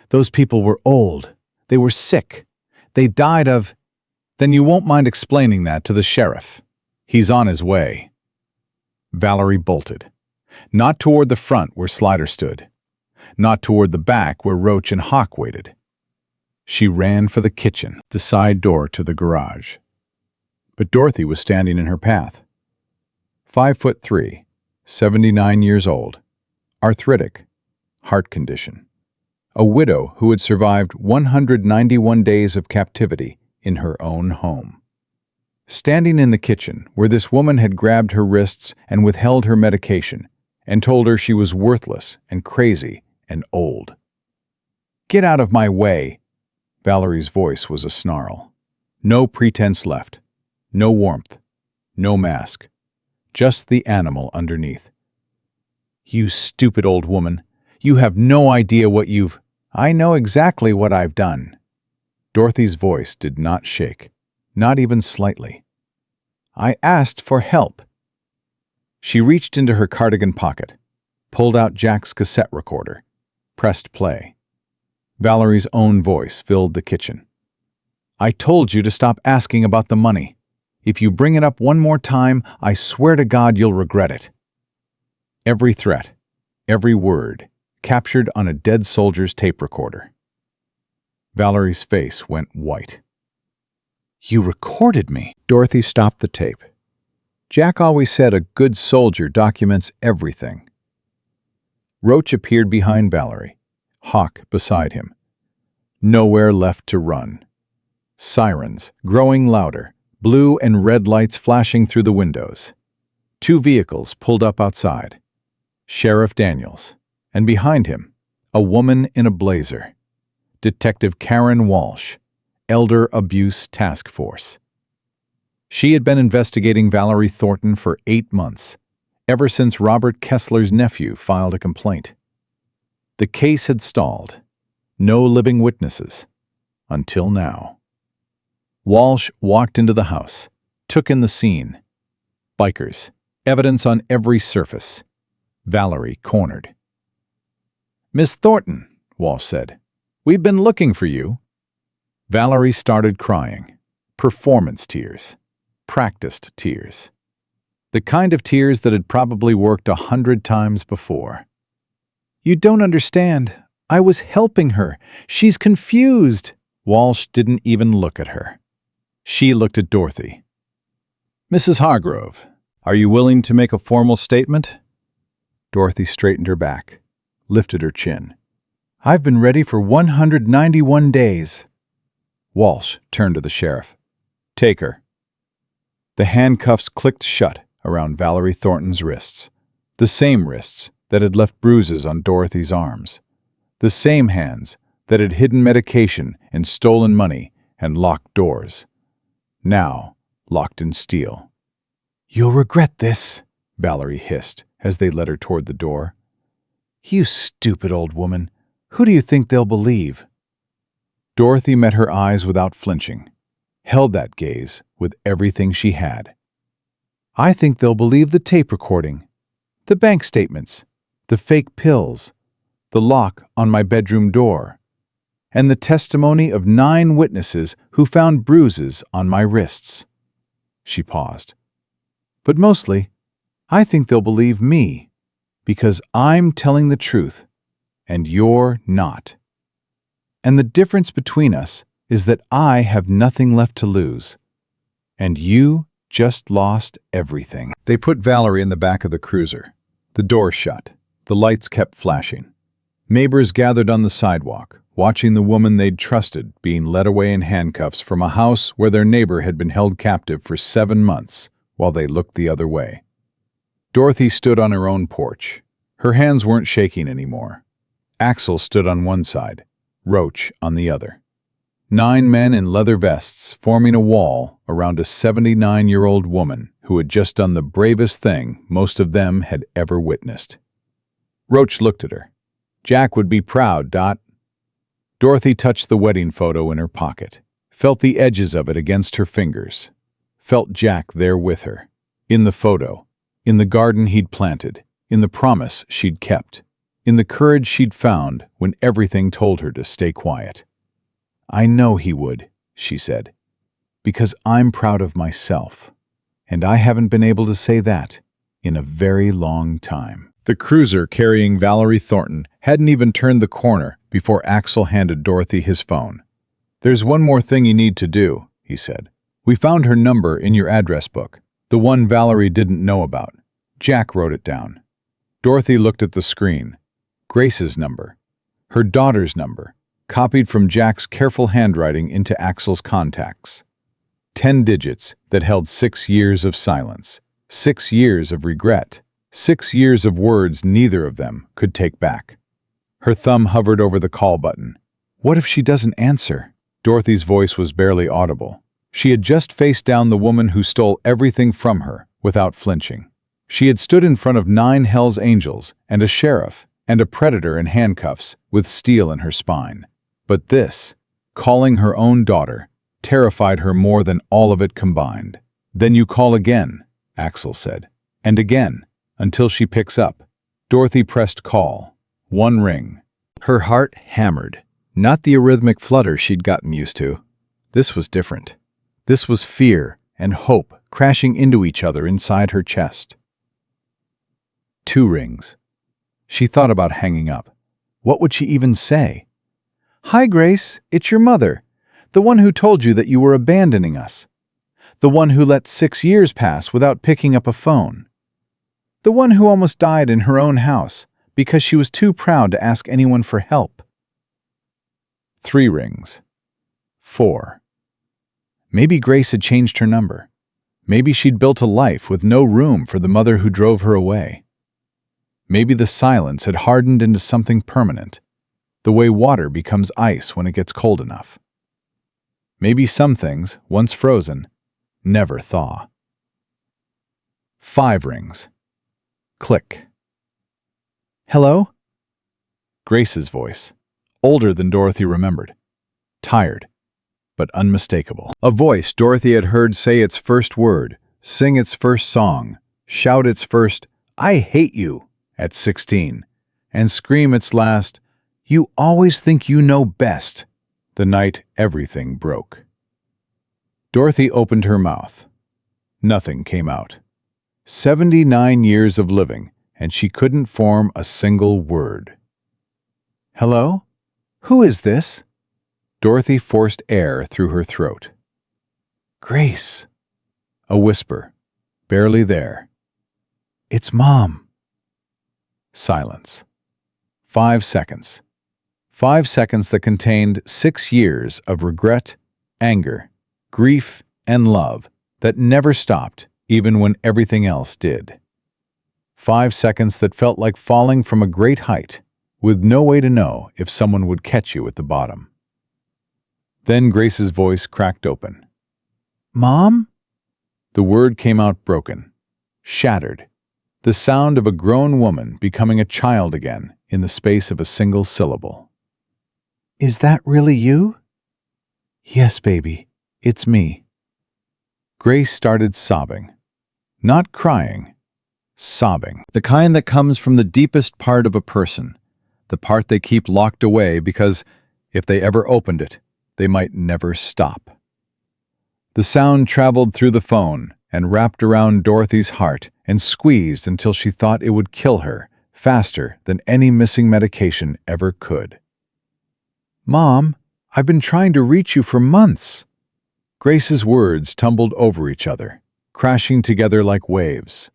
Those people were old. They were sick. They died of... Then you won't mind explaining that to the sheriff. He's on his way. Valerie bolted. Not toward the front where Slider stood. Not toward the back where Roach and Hawk waited. She ran for the kitchen, the side door to the garage. But Dorothy was standing in her path. 5'3", 79 years old, arthritic, heart condition. A widow who had survived 191 days of captivity in her own home. Standing in the kitchen where this woman had grabbed her wrists and withheld her medication and told her she was worthless and crazy and old. Get out of my way! Valerie's voice was a snarl. No pretense left. No warmth. No mask. Just the animal underneath. You stupid old woman. You have no idea what you've... I know exactly what I've done. Dorothy's voice did not shake, not even slightly. I asked for help. She reached into her cardigan pocket, pulled out Jack's cassette recorder, pressed play. Valerie's own voice filled the kitchen. I told you to stop asking about the money. If you bring it up one more time, I swear to God you'll regret it. Every threat, every word, captured on a dead soldier's tape recorder. Valerie's face went white. You recorded me. Dorothy stopped the tape. Jack always said a good soldier documents everything. Roach appeared behind Valerie, Hawk beside him. Nowhere left to run. Sirens, growing louder, blue and red lights flashing through the windows. 2 vehicles pulled up outside. Sheriff Daniels, and behind him, a woman in a blazer. Detective Karen Walsh, Elder Abuse Task Force. She had been investigating Valerie Thornton for 8 months, ever since Robert Kessler's nephew filed a complaint. The case had stalled. No living witnesses. Until now. Walsh walked into the house, took in the scene. Bikers, evidence on every surface. Valerie cornered. Miss Thornton, Walsh said, we've been looking for you. Valerie started crying. Performance tears. Practiced tears. The kind of tears that had probably worked 100 times before. You don't understand. I was helping her. She's confused. Walsh didn't even look at her. She looked at Dorothy. Mrs. Hargrove, are you willing to make a formal statement? Dorothy straightened her back, lifted her chin. I've been ready for 191 days. Walsh turned to the sheriff. Take her. The handcuffs clicked shut, around Valerie Thornton's wrists, the same wrists that had left bruises on Dorothy's arms, the same hands that had hidden medication and stolen money and locked doors, now locked in steel. "You'll regret this," Valerie hissed as they led her toward the door. "You stupid old woman. Who do you think they'll believe?" Dorothy met her eyes without flinching, held that gaze with everything she had. "I think they'll believe the tape recording, the bank statements, the fake pills, the lock on my bedroom door, and the testimony of 9 witnesses who found bruises on my wrists." She paused. "But mostly, I think they'll believe me, because I'm telling the truth, and you're not. And the difference between us is that I have nothing left to lose, and you just lost everything." They put Valerie in the back of the cruiser. The door shut. The lights kept flashing. Neighbors gathered on the sidewalk, watching the woman they'd trusted being led away in handcuffs from a house where their neighbor had been held captive for 7 months while they looked the other way. Dorothy stood on her own porch. Her hands weren't shaking anymore. Axel stood on one side, Roach on the other. 9 men in leather vests forming a wall around a 79-year-old woman who had just done the bravest thing most of them had ever witnessed. Roach looked at her. "Jack would be proud, Dot." Dorothy touched the wedding photo in her pocket, felt the edges of it against her fingers, felt Jack there with her, in the photo, in the garden he'd planted, in the promise she'd kept, in the courage she'd found when everything told her to stay quiet. "I know he would," she said, "because I'm proud of myself, and I haven't been able to say that in a very long time." The cruiser carrying Valerie Thornton hadn't even turned the corner before Axel handed Dorothy his phone. "There's one more thing you need to do," he said. "We found her number in your address book, the one Valerie didn't know about. Jack wrote it down." Dorothy looked at the screen. Grace's number, her daughter's number, copied from Jack's careful handwriting into Axel's contacts. 10 digits that held 6 years of silence, 6 years of regret, 6 years of words neither of them could take back. Her thumb hovered over the call button. What if she doesn't answer? Dorothy's voice was barely audible. She had just faced down the woman who stole everything from her without flinching. She had stood in front of 9 Hell's Angels and a sheriff and a predator in handcuffs with steel in her spine. But this, calling her own daughter, terrified her more than all of it combined. "Then you call again," Axel said. "And again, until she picks up." Dorothy pressed call. 1 ring. Her heart hammered. Not the arrhythmic flutter she'd gotten used to. This was different. This was fear and hope crashing into each other inside her chest. 2 rings. She thought about hanging up. What would she even say? "Hi, Grace, it's your mother, the one who told you that you were abandoning us. The one who let 6 years pass without picking up a phone. The one who almost died in her own house because she was too proud to ask anyone for help." 3 rings. 4. Maybe Grace had changed her number. Maybe she'd built a life with no room for the mother who drove her away. Maybe the silence had hardened into something permanent, the way water becomes ice when it gets cold enough. Maybe some things, once frozen, never thaw. 5 rings. Click. "Hello?" Grace's voice, older than Dorothy remembered, tired, but unmistakable. A voice Dorothy had heard say its first word, sing its first song, shout its first, "I hate you," at 16, and scream its last, "You always think you know best," the night everything broke. Dorothy opened her mouth. Nothing came out. 79 years of living, and she couldn't form a single word. "Hello? Who is this?" Dorothy forced air through her throat. "Grace." A whisper, barely there. "It's Mom." Silence. 5 seconds. 5 seconds that contained 6 years of regret, anger, grief, and love that never stopped even when everything else did. 5 seconds that felt like falling from a great height, with no way to know if someone would catch you at the bottom. Then Grace's voice cracked open. "Mom?" The word came out broken, shattered, the sound of a grown woman becoming a child again in the space of a single syllable. "Is that really you?" "Yes, baby, it's me." Grace started sobbing. Not crying, sobbing. The kind that comes from the deepest part of a person, the part they keep locked away because, if they ever opened it, they might never stop. The sound traveled through the phone and wrapped around Dorothy's heart and squeezed until she thought it would kill her faster than any missing medication ever could. "Mom, I've been trying to reach you for months." Grace's words tumbled over each other, crashing together like waves.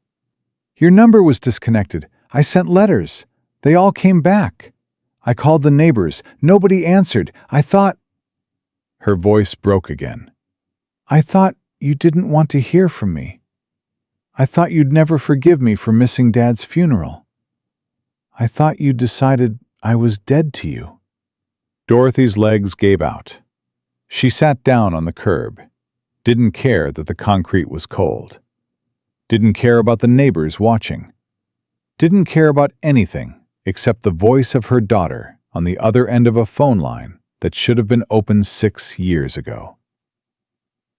"Your number was disconnected. I sent letters. They all came back. I called the neighbors. Nobody answered. I thought—" Her voice broke again. "I thought you didn't want to hear from me. I thought you'd never forgive me for missing Dad's funeral. I thought you decided I was dead to you." Dorothy's legs gave out. She sat down on the curb, didn't care that the concrete was cold, didn't care about the neighbors watching, didn't care about anything except the voice of her daughter on the other end of a phone line that should have been opened 6 years ago.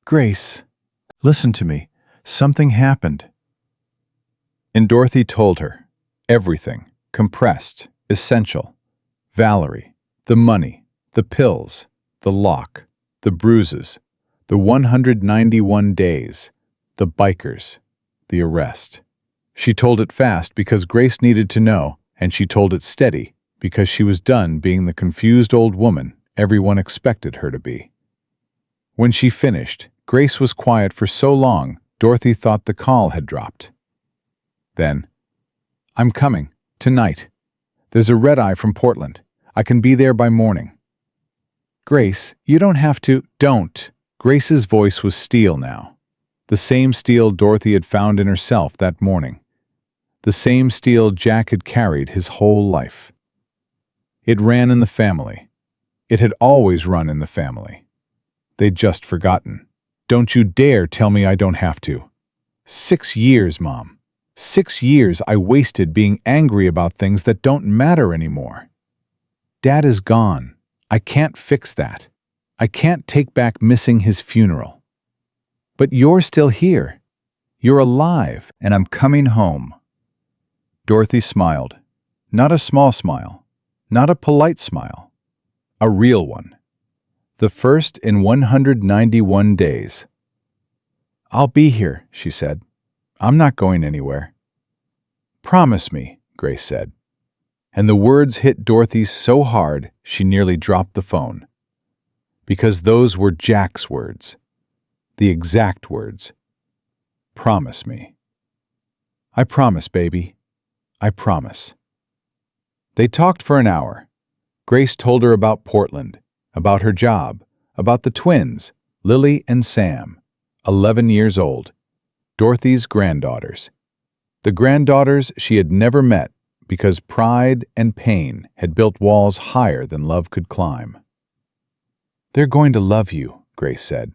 "Grace, listen to me. Something happened." And Dorothy told her. Everything, compressed, essential. Valerie, the money, the pills, the lock, the bruises, the 191 days, the bikers, the arrest. She told it fast because Grace needed to know, and she told it steady because she was done being the confused old woman everyone expected her to be. When she finished, Grace was quiet for so long, Dorothy thought the call had dropped. Then, "I'm coming, tonight. There's a red-eye from Portland. I can be there by morning." "Grace, you don't have to—" "Don't." Grace's voice was steel now. The same steel Dorothy had found in herself that morning. The same steel Jack had carried his whole life. It ran in the family. It had always run in the family. They'd just forgotten. "Don't you dare tell me I don't have to." 6 years, Mom. 6 years I wasted being angry about things that don't matter anymore. Dad is gone. I can't fix that. I can't take back missing his funeral. But you're still here. You're alive, and I'm coming home." Dorothy smiled. Not a small smile. Not a polite smile. A real one. The first in 191 days. "I'll be here," she said. "I'm not going anywhere." "Promise me," Grace said. And the words hit Dorothy so hard she nearly dropped the phone. Because those were Jack's words. The exact words. "Promise me." "I promise, baby. I promise." They talked for an hour. Grace told her about Portland, about her job, about the twins, Lily and Sam, 11 years old, Dorothy's granddaughters. The granddaughters she had never met because pride and pain had built walls higher than love could climb. "They're going to love you," Grace said.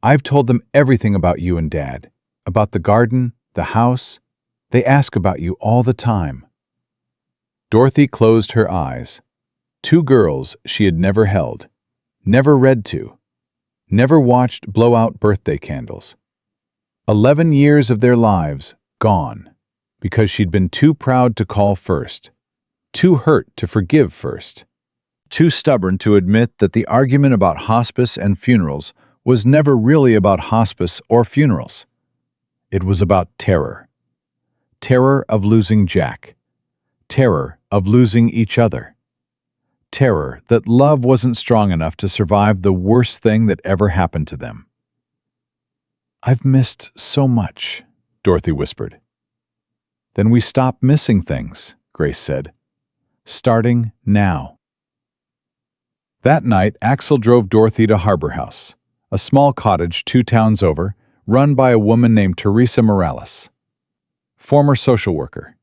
"I've told them everything about you and Dad, about the garden, the house. They ask about you all the time." Dorothy closed her eyes. 2 girls she had never held, never read to, never watched blow out birthday candles. 11 years of their lives gone because she'd been too proud to call first, too hurt to forgive first, too stubborn to admit that the argument about hospice and funerals was never really about hospice or funerals. It was about terror. Terror of losing Jack. Terror of losing each other. Terror that love wasn't strong enough to survive the worst thing that ever happened to them. "I've missed so much," Dorothy whispered. "Then we stop missing things," Grace said. "Starting now." That night, Axel drove Dorothy to Harbor House, a small cottage 2 towns over, run by a woman named Teresa Morales, former social worker.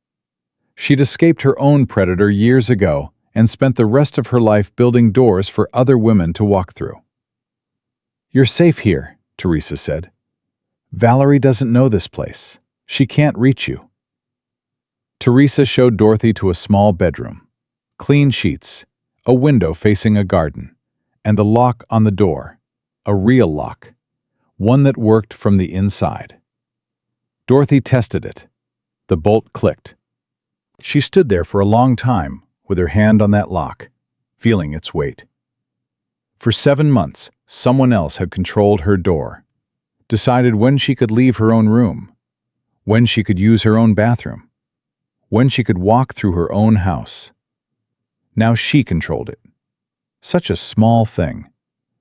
She'd escaped her own predator years ago and spent the rest of her life building doors for other women to walk through. "You're safe here," Teresa said. "Valerie doesn't know this place. She can't reach you." Teresa showed Dorothy to a small bedroom, clean sheets, a window facing a garden, and the lock on the door, a real lock, one that worked from the inside. Dorothy tested it. The bolt clicked. She stood there for a long time with her hand on that lock, feeling its weight. For 7 months, someone else had controlled her door, decided when she could leave her own room, when she could use her own bathroom, when she could walk through her own house. Now she controlled it. Such a small thing,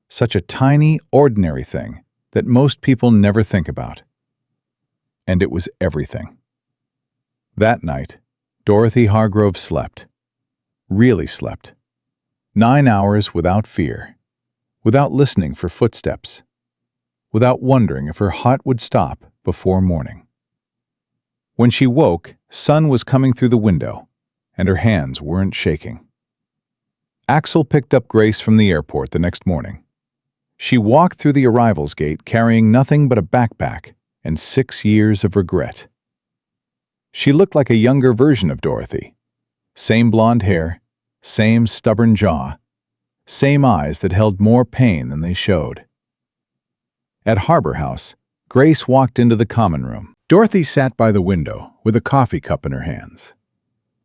such a tiny, ordinary thing that most people never think about. And it was everything. That night, Dorothy Hargrove slept. Really slept. 9 hours without fear, without listening for footsteps, without wondering if her heart would stop before morning. When she woke, sun was coming through the window, and her hands weren't shaking. Axel picked up Grace from the airport the next morning. She walked through the arrivals gate carrying nothing but a backpack and 6 years of regret. She looked like a younger version of Dorothy. Same blonde hair, same stubborn jaw, same eyes that held more pain than they showed. At Harbor House, Grace walked into the common room. Dorothy sat by the window with a coffee cup in her hands.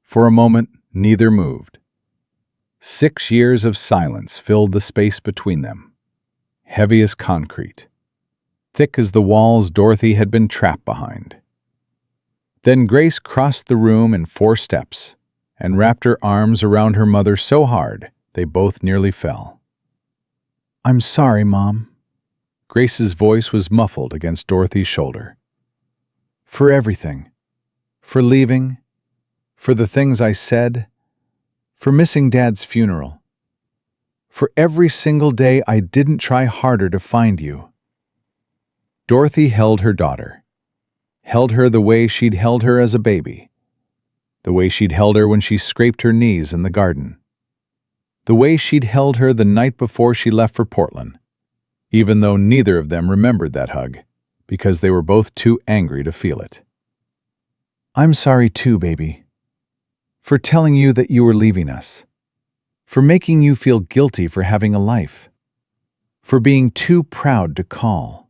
For a moment, neither moved. 6 years of silence filled the space between them, heavy as concrete, thick as the walls Dorothy had been trapped behind. Then Grace crossed the room in 4 steps and wrapped her arms around her mother so hard they both nearly fell. "I'm sorry, Mom." Grace's voice was muffled against Dorothy's shoulder. "For everything. For leaving. For the things I said. For missing Dad's funeral. For every single day I didn't try harder to find you." Dorothy held her daughter. Held her the way she'd held her as a baby. The way she'd held her when she scraped her knees in the garden. The way she'd held her the night before she left for Portland, even though neither of them remembered that hug, because they were both too angry to feel it. "I'm sorry too, baby. For telling you that you were leaving us. For making you feel guilty for having a life. For being too proud to call.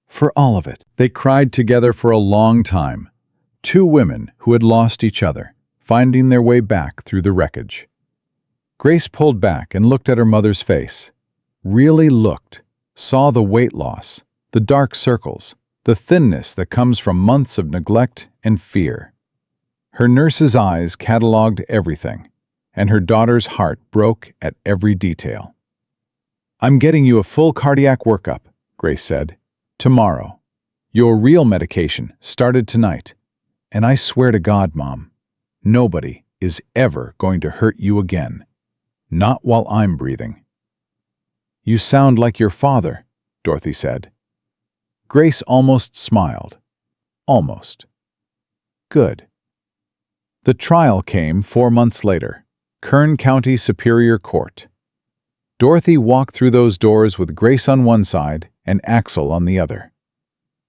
For all of it." They cried together for a long time, 2 women who had lost each other, finding their way back through the wreckage. Grace pulled back and looked at her mother's face. Really looked, saw the weight loss, the dark circles, the thinness that comes from months of neglect and fear. Her nurse's eyes cataloged everything, and her daughter's heart broke at every detail. "I'm getting you a full cardiac workup," Grace said. "Tomorrow. Your real medication started tonight. And I swear to God, Mom, nobody is ever going to hurt you again. Not while I'm breathing." "You sound like your father," Dorothy said. Grace almost smiled. Almost. Good. The trial came 4 months later, Kern County Superior Court. Dorothy walked through those doors with Grace on one side and Axel on the other.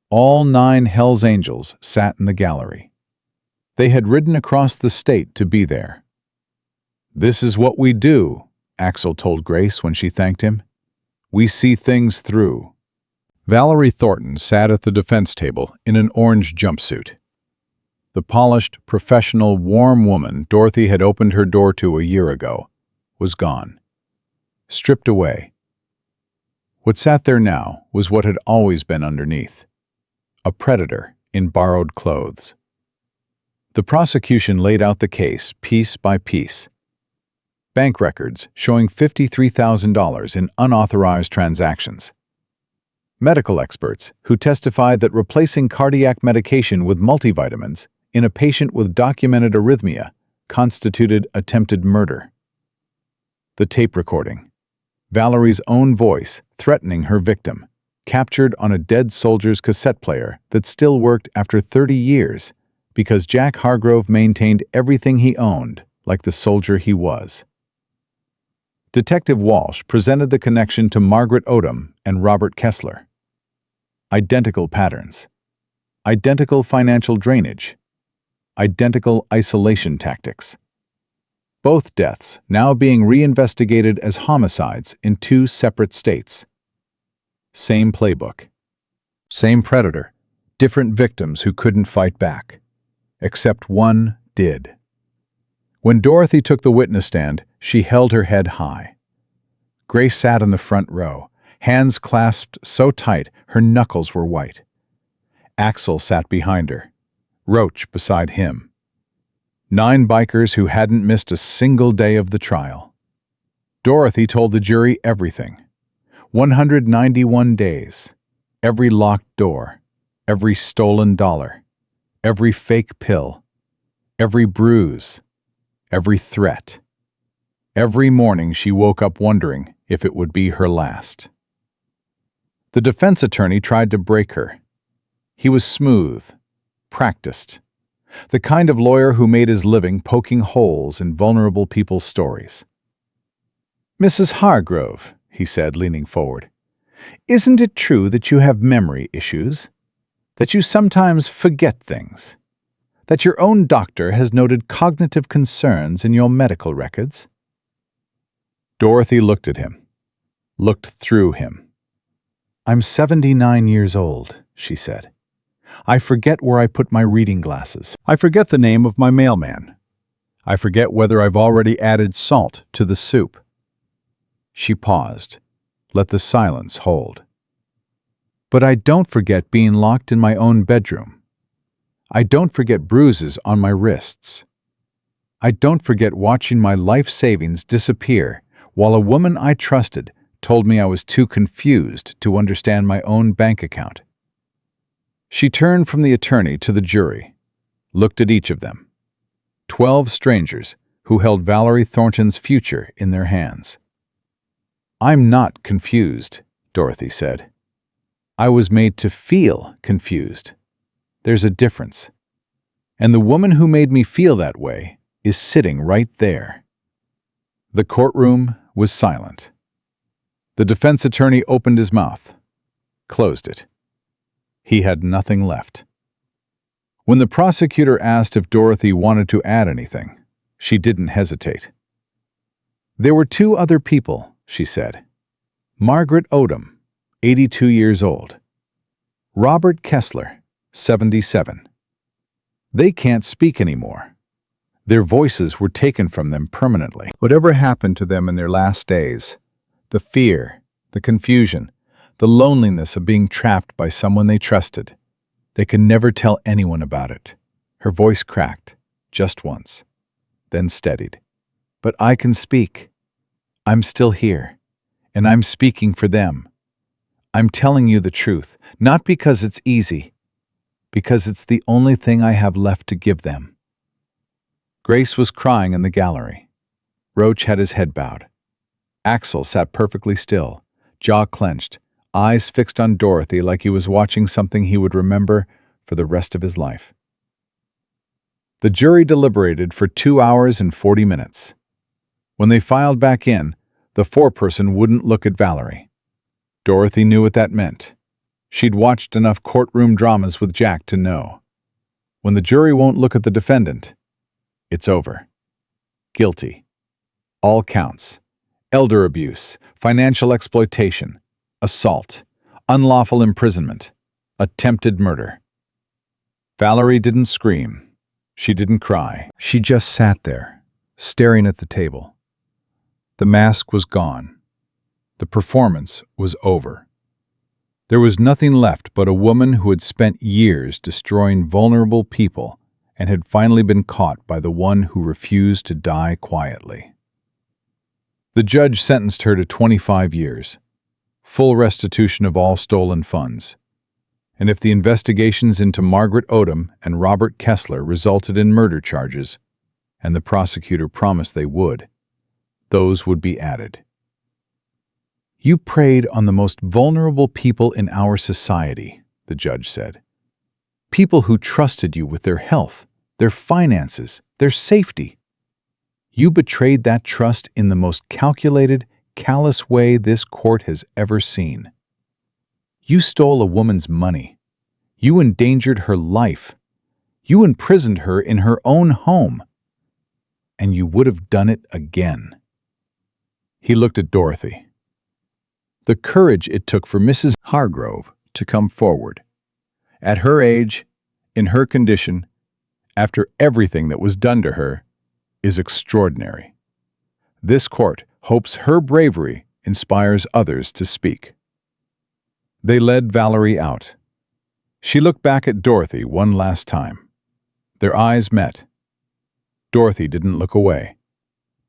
All 9 Hells Angels sat in the gallery. They had ridden across the state to be there. "This is what we do," Axel told Grace when she thanked him. "We see things through." Valerie Thornton sat at the defense table in an orange jumpsuit. The polished, professional, warm woman Dorothy had opened her door to a year ago was gone. Stripped away. What sat there now was what had always been underneath. A predator in borrowed clothes. The prosecution laid out the case piece by piece. Bank records showing $53,000 in unauthorized transactions. Medical experts who testified that replacing cardiac medication with multivitamins in a patient with documented arrhythmia constituted attempted murder. The tape recording. Valerie's own voice threatening her victim, captured on a dead soldier's cassette player that still worked after 30 years because Jack Hargrove maintained everything he owned like the soldier he was. Detective Walsh presented the connection to Margaret Odom and Robert Kessler. Identical patterns, identical financial drainage, identical isolation tactics. Both deaths now being reinvestigated as homicides in two separate states. Same playbook. Same predator, different victims who couldn't fight back. Except one did. When Dorothy took the witness stand, she held her head high. Grace sat in the front row, hands clasped so tight her knuckles were white. Axel sat behind her, Roach beside him. 9 bikers who hadn't missed a single day of the trial. Dorothy told the jury everything. 191 days, every locked door, every stolen dollar, every fake pill, every bruise, every threat. Every morning she woke up wondering if it would be her last. The defense attorney tried to break her. He was smooth, practiced, the kind of lawyer who made his living poking holes in vulnerable people's stories. "Mrs. Hargrove," he said, leaning forward, "isn't it true that you have memory issues? That you sometimes forget things? That your own doctor has noted cognitive concerns in your medical records?" Dorothy looked at him, looked through him. "I'm 79 years old," she said. "I forget where I put my reading glasses. I forget the name of my mailman. I forget whether I've already added salt to the soup." She paused, let the silence hold. "But I don't forget being locked in my own bedroom. I don't forget bruises on my wrists. I don't forget watching my life savings disappear while a woman I trusted told me I was too confused to understand my own bank account." She turned from the attorney to the jury, looked at each of them. 12 strangers who held Valerie Thornton's future in their hands. "I'm not confused," Dorothy said. "I was made to feel confused. There's a difference. And the woman who made me feel that way is sitting right there." The courtroom was silent. The defense attorney opened his mouth, closed it. He had nothing left. When the prosecutor asked if Dorothy wanted to add anything, she didn't hesitate. "There were 2 other people," she said. "Margaret Odom, 82 years old. Robert Kessler, 77. They can't speak anymore. Their voices were taken from them permanently. Whatever happened to them in their last days, the fear, the confusion, the loneliness of being trapped by someone they trusted, they could never tell anyone about it." Her voice cracked, just once, then steadied. "But I can speak. I'm still here, and I'm speaking for them. I'm telling you the truth, not because it's easy, because it's the only thing I have left to give them." Grace was crying in the gallery. Roach had his head bowed. Axel sat perfectly still, jaw clenched, eyes fixed on Dorothy like he was watching something he would remember for the rest of his life. The jury deliberated for 2 hours and 40 minutes. When they filed back in, the foreperson wouldn't look at Valerie. Dorothy knew what that meant. She'd watched enough courtroom dramas with Jack to know. When the jury won't look at the defendant, it's over. Guilty. All counts. Elder abuse, financial exploitation, assault, unlawful imprisonment, attempted murder. Valerie didn't scream. She didn't cry. She just sat there, staring at the table. The mask was gone. The performance was over. There was nothing left but a woman who had spent years destroying vulnerable people and had finally been caught by the one who refused to die quietly. The judge sentenced her to 25 years, full restitution of all stolen funds. And if the investigations into Margaret Odom and Robert Kessler resulted in murder charges, and the prosecutor promised they would, those would be added. You preyed on the most vulnerable people in our society, the judge said. People who trusted you with their health, their finances, their safety. You betrayed that trust in the most calculated, callous way this court has ever seen. You stole a woman's money. You endangered her life. You imprisoned her in her own home. And you would have done it again. He looked at Dorothy. The courage it took for Mrs. Hargrove to come forward. At her age, in her condition, after everything that was done to her, is extraordinary. This court hopes her bravery inspires others to speak. They led Valerie out. She looked back at Dorothy one last time. Their eyes met. Dorothy didn't look away,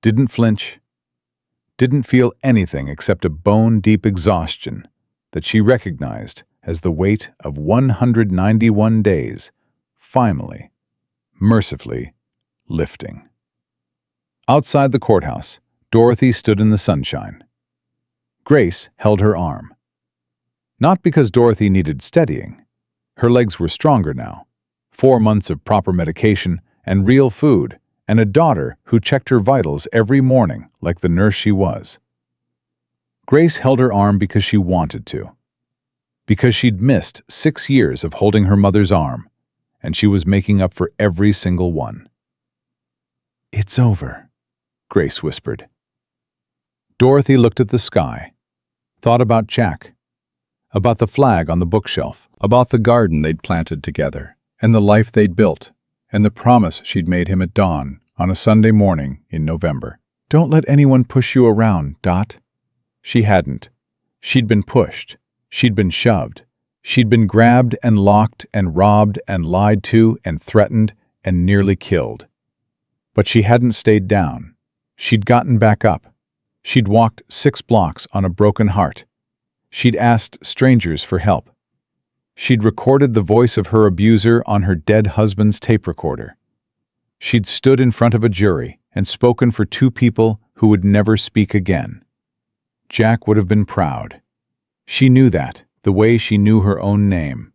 didn't flinch, didn't feel anything except a bone-deep exhaustion that she recognized as the weight of 191 days, finally, mercifully, lifting. Outside the courthouse, Dorothy stood in the sunshine. Grace held her arm. Not because Dorothy needed steadying. Her legs were stronger now. 4 months of proper medication and real food, and a daughter who checked her vitals every morning like the nurse she was. Grace held her arm because she wanted to. Because she'd missed 6 years of holding her mother's arm, and she was making up for every single one. "It's over," Grace whispered. Dorothy looked at the sky, thought about Jack, about the flag on the bookshelf, about the garden they'd planted together, and the life they'd built, and the promise she'd made him at dawn on a Sunday morning in November. "Don't let anyone push you around, Dot." She hadn't. She'd been pushed. She'd been shoved. She'd been grabbed and locked and robbed and lied to and threatened and nearly killed. But she hadn't stayed down. She'd gotten back up. She'd walked 6 blocks on a broken heart. She'd asked strangers for help. She'd recorded the voice of her abuser on her dead husband's tape recorder. She'd stood in front of a jury and spoken for 2 people who would never speak again. Jack would have been proud. She knew that, the way she knew her own name,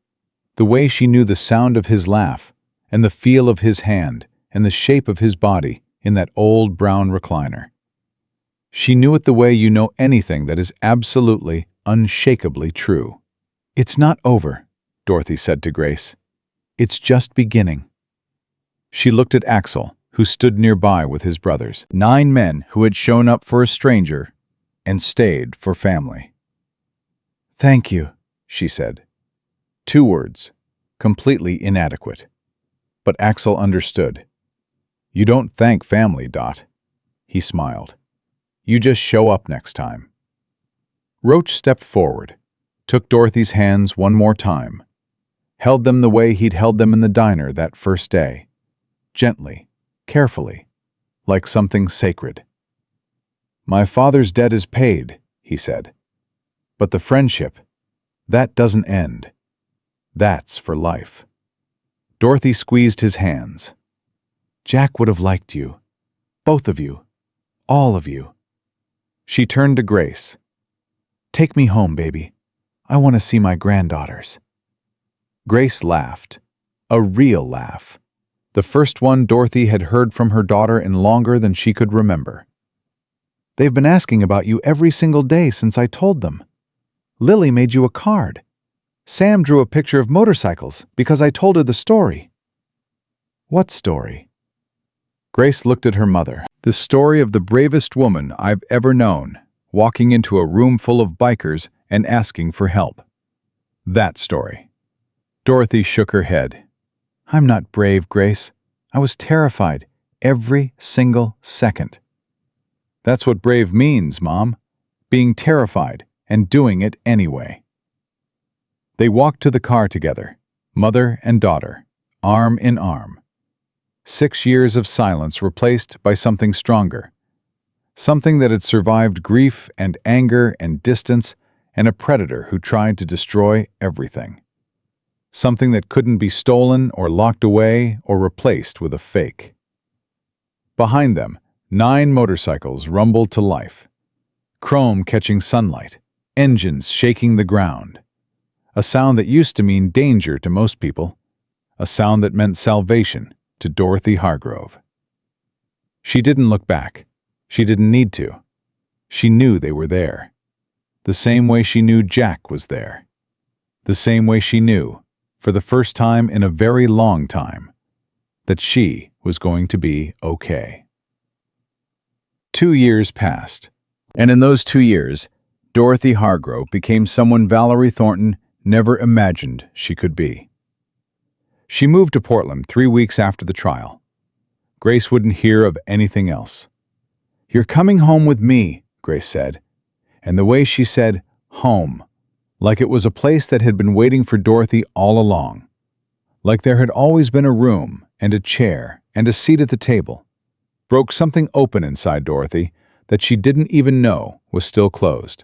the way she knew the sound of his laugh, and the feel of his hand, and the shape of his body in that old brown recliner. She knew it the way you know anything that is absolutely, unshakably true. "It's not over," Dorothy said to Grace. "It's just beginning." She looked at Axel, who stood nearby with his brothers, 9 men who had shown up for a stranger and stayed for family. "Thank you," she said. 2 words, completely inadequate. But Axel understood. "You don't thank family, Dot." He smiled. "You just show up next time." Roach stepped forward, took Dorothy's hands one more time, held them the way he'd held them in the diner that first day, gently, carefully, like something sacred. "My father's debt is paid," he said. "But the friendship, that doesn't end. That's for life." Dorothy squeezed his hands. "Jack would have liked you. Both of you. All of you." She turned to Grace. "Take me home, baby. I want to see my granddaughters." Grace laughed. A real laugh. The first one Dorothy had heard from her daughter in longer than she could remember. "They've been asking about you every single day since I told them. Lily made you a card. Sam drew a picture of motorcycles because I told her the story." "What story?" Grace looked at her mother. "The story of the bravest woman I've ever known, walking into a room full of bikers and asking for help. That story." Dorothy shook her head. "I'm not brave, Grace. I was terrified every single second." "That's what brave means, Mom. Being terrified and doing it anyway." They walked to the car together, mother and daughter, arm in arm. 6 years of silence replaced by something stronger. Something that had survived grief and anger and distance and a predator who tried to destroy everything. Something that couldn't be stolen or locked away or replaced with a fake. Behind them, 9 motorcycles rumbled to life. Chrome catching sunlight, engines shaking the ground. A sound that used to mean danger to most people. A sound that meant salvation to Dorothy Hargrove. She didn't look back. She didn't need to. She knew they were there. The same way she knew Jack was there. The same way she knew, for the first time in a very long time, that she was going to be okay. 2 years passed, and in those 2 years, Dorothy Hargrove became someone Valerie Thornton never imagined she could be. She moved to Portland 3 weeks after the trial. Grace wouldn't hear of anything else. "You're coming home with me," Grace said, and the way she said home, like it was a place that had been waiting for Dorothy all along, like there had always been a room and a chair and a seat at the table, broke something open inside Dorothy that she didn't even know was still closed.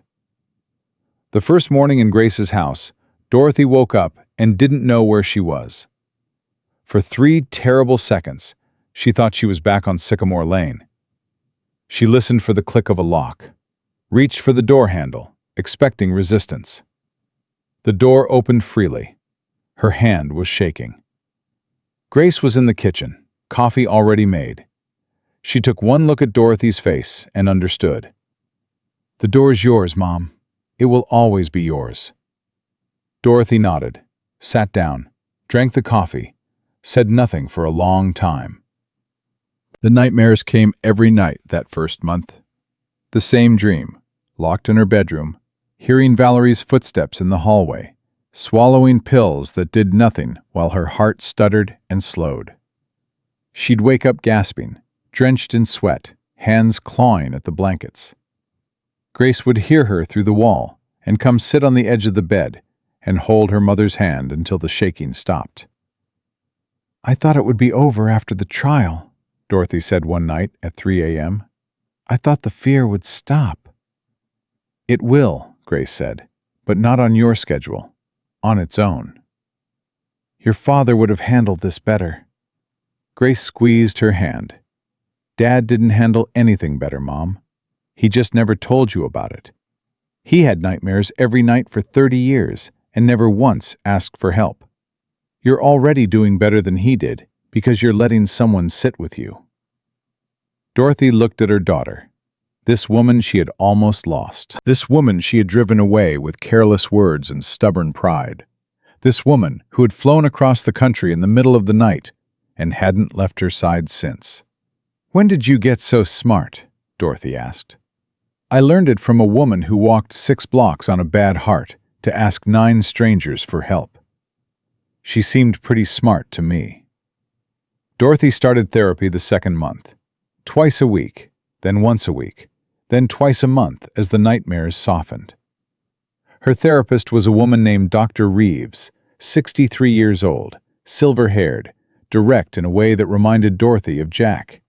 The first morning in Grace's house, Dorothy woke up and didn't know where she was. For 3 terrible seconds, she thought she was back on Sycamore Lane. She listened for the click of a lock, reached for the door handle, expecting resistance. The door opened freely. Her hand was shaking. Grace was in the kitchen, coffee already made. She took one look at Dorothy's face and understood. "The door's yours, Mom. It will always be yours." Dorothy nodded, sat down, drank the coffee, said nothing for a long time. The nightmares came every night that first month. The same dream, locked in her bedroom, hearing Valerie's footsteps in the hallway, swallowing pills that did nothing while her heart stuttered and slowed. She'd wake up gasping, drenched in sweat, hands clawing at the blankets. Grace would hear her through the wall and come sit on the edge of the bed and hold her mother's hand until the shaking stopped. "I thought it would be over after the trial," Dorothy said one night at 3 a.m. "I thought the fear would stop." "It will," Grace said, "but not on your schedule, on its own. Your father would have handled this better." Grace squeezed her hand. "Dad didn't handle anything better, Mom. He just never told you about it. He had nightmares every night for 30 years and never once asked for help. You're already doing better than he did because you're letting someone sit with you." Dorothy looked at her daughter. This woman she had almost lost. This woman she had driven away with careless words and stubborn pride. This woman who had flown across the country in the middle of the night and hadn't left her side since. "When did you get so smart?" Dorothy asked. "I learned it from a woman who walked 6 blocks on a bad heart to ask 9 strangers for help. She seemed pretty smart to me." Dorothy started therapy the second month. Twice a week, then once a week, then twice a month as the nightmares softened. Her therapist was a woman named Dr. Reeves, 63 years old, silver-haired, direct in a way that reminded Dorothy of Jack.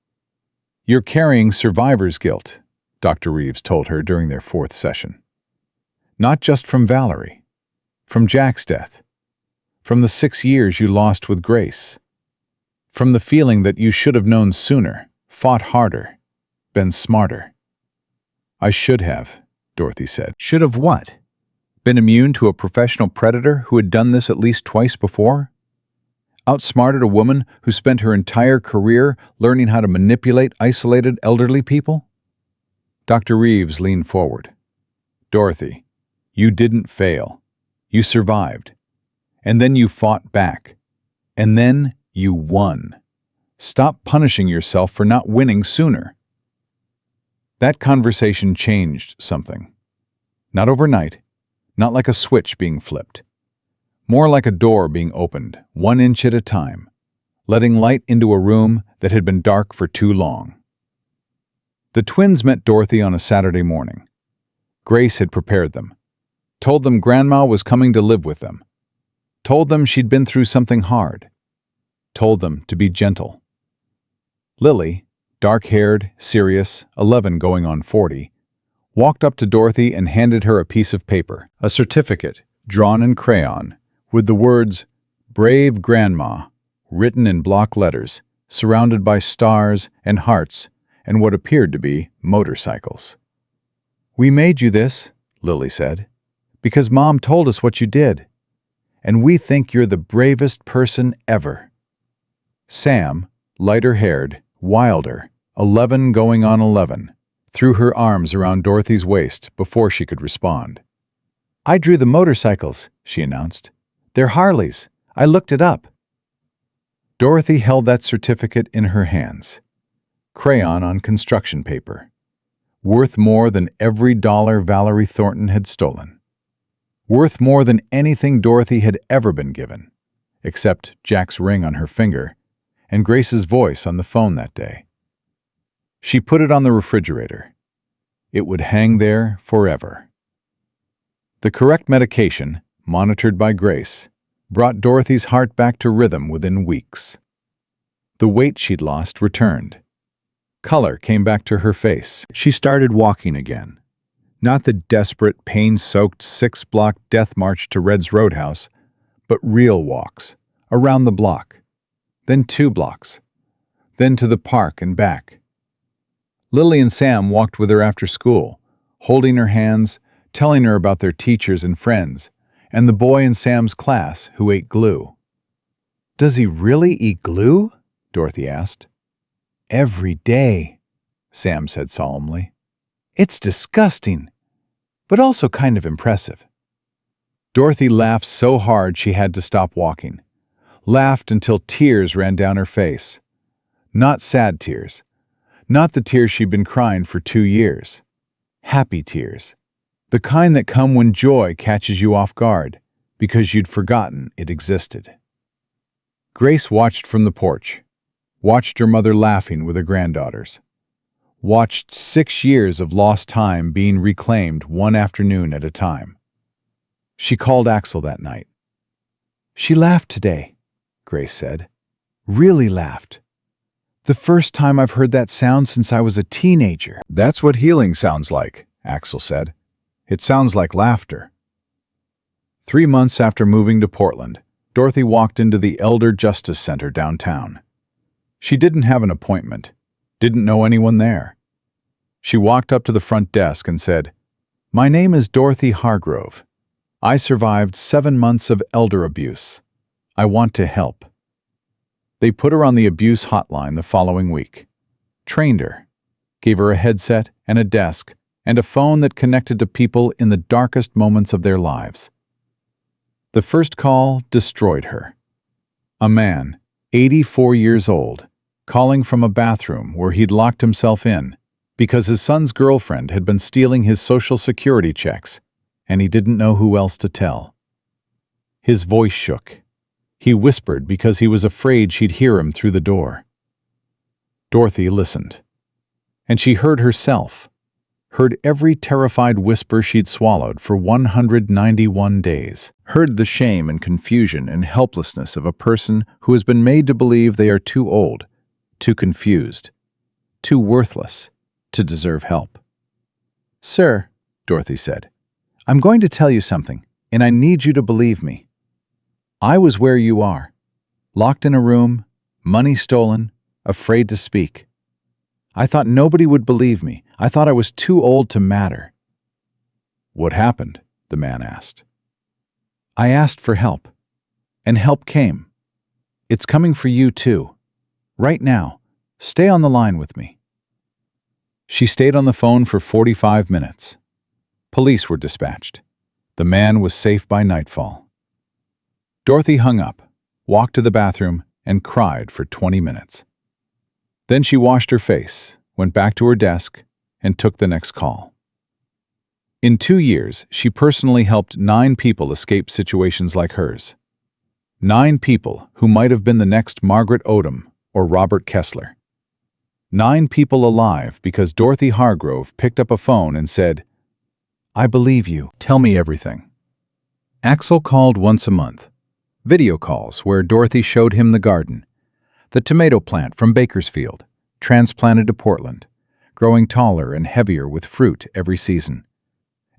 "You're carrying survivor's guilt," Dr. Reeves told her during their 4th session. "Not just from Valerie, from Jack's death, from the 6 years you lost with Grace, from the feeling that you should have known sooner, fought harder, been smarter." "I should have," Dorothy said. "Should have what? Been immune to a professional predator who had done this at least twice before? Outsmarted a woman who spent her entire career learning how to manipulate isolated elderly people?" Dr. Reeves leaned forward. "Dorothy, you didn't fail. You survived. And then you fought back. And then you won. Stop punishing yourself for not winning sooner." That conversation changed something. Not overnight, not like a switch being flipped. More like a door being opened, 1 inch at a time, letting light into a room that had been dark for too long. The twins met Dorothy on a Saturday morning. Grace had prepared them, told them Grandma was coming to live with them, told them she'd been through something hard, told them to be gentle. Lily, dark-haired, serious, 11 going on 40, walked up to Dorothy and handed her a piece of paper, a certificate, drawn in crayon, with the words, "Brave Grandma," written in block letters, surrounded by stars and hearts and what appeared to be motorcycles. "We made you this," Lily said. Because Mom told us what you did, and we think you're the bravest person ever." Sam, lighter-haired, wilder, 11 going on 11, threw her arms around Dorothy's waist before she could respond. "I drew the motorcycles," she announced. "They're Harleys. I looked it up." Dorothy held that certificate in her hands. Crayon on construction paper. Worth more than every dollar Valerie Thornton had stolen. Worth more than anything Dorothy had ever been given, except Jack's ring on her finger and Grace's voice on the phone that day. She put it on the refrigerator. It would hang there forever. The correct medication, monitored by Grace, brought Dorothy's heart back to rhythm within weeks. The weight she'd lost returned. Color came back to her face. She started walking again. Not the desperate, pain-soaked 6-block death march to Red's Roadhouse, but real walks, around the block, then 2 blocks, then to the park and back. Lily and Sam walked with her after school, holding her hands, telling her about their teachers and friends, and the boy in Sam's class who ate glue. "Does he really eat glue?" Dorothy asked. "Every day," Sam said solemnly. "It's disgusting, but also kind of impressive." Dorothy laughed so hard she had to stop walking. Laughed until tears ran down her face. Not sad tears. Not the tears she'd been crying for 2 years. Happy tears. The kind that come when joy catches you off guard, because you'd forgotten it existed. Grace watched from the porch. Watched her mother laughing with her granddaughters. Watched 6 years of lost time being reclaimed one afternoon at a time. She called Axel that night. "She laughed today," Grace said. "Really laughed. The first time I've heard that sound since I was a teenager." "That's what healing sounds like," Axel said. "It sounds like laughter." 3 months after moving to Portland, Dorothy walked into the Elder Justice Center downtown. She didn't have an appointment, didn't know anyone there. She walked up to the front desk and said, "My name is Dorothy Hargrove. I survived 7 months of elder abuse. I want to help." They put her on the abuse hotline the following week, trained her, gave her a headset and a desk and a phone that connected to people in the darkest moments of their lives. The first call destroyed her. A man, 84 years old, calling from a bathroom where he'd locked himself in because his son's girlfriend had been stealing his Social Security checks, and he didn't know who else to tell. His voice shook. He whispered because he was afraid she'd hear him through the door. Dorothy listened, and she heard herself, heard every terrified whisper she'd swallowed for 191 days, heard the shame and confusion and helplessness of a person who has been made to believe they are too old, too confused, too worthless to deserve help. "Sir," Dorothy said, "I'm going to tell you something, and I need you to believe me. I was where you are, locked in a room, money stolen, afraid to speak. I thought nobody would believe me. I thought I was too old to matter." "What happened?" the man asked. "I asked for help, and help came. It's coming for you too. Right now, stay on the line with me." She stayed on the phone for 45 minutes. Police were dispatched. The man was safe by nightfall. Dorothy hung up, walked to the bathroom, and cried for 20 minutes. Then she washed her face, went back to her desk, and took the next call. In 2 years, she personally helped 9 people escape situations like hers. 9 people who might have been the next Margaret Odom or Robert Kessler. 9 people alive because Dorothy Hargrove picked up a phone and said, "I believe you. Tell me everything." Axel called once a month. Video calls where Dorothy showed him the garden, the tomato plant from Bakersfield, transplanted to Portland, growing taller and heavier with fruit every season.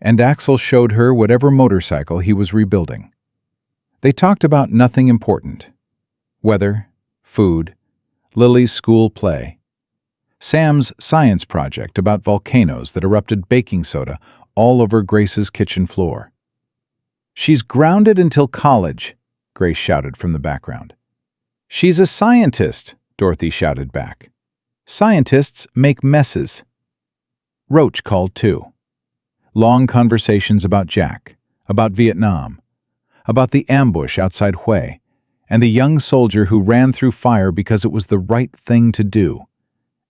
And Axel showed her whatever motorcycle he was rebuilding. They talked about nothing important. Weather, food, Lily's school play, Sam's science project about volcanoes that erupted baking soda all over Grace's kitchen floor. "She's grounded until college," Grace shouted from the background. "She's a scientist," Dorothy shouted back. "Scientists make messes." Roach called too. Long conversations about Jack, about Vietnam, about the ambush outside Hue, and the young soldier who ran through fire because it was the right thing to do,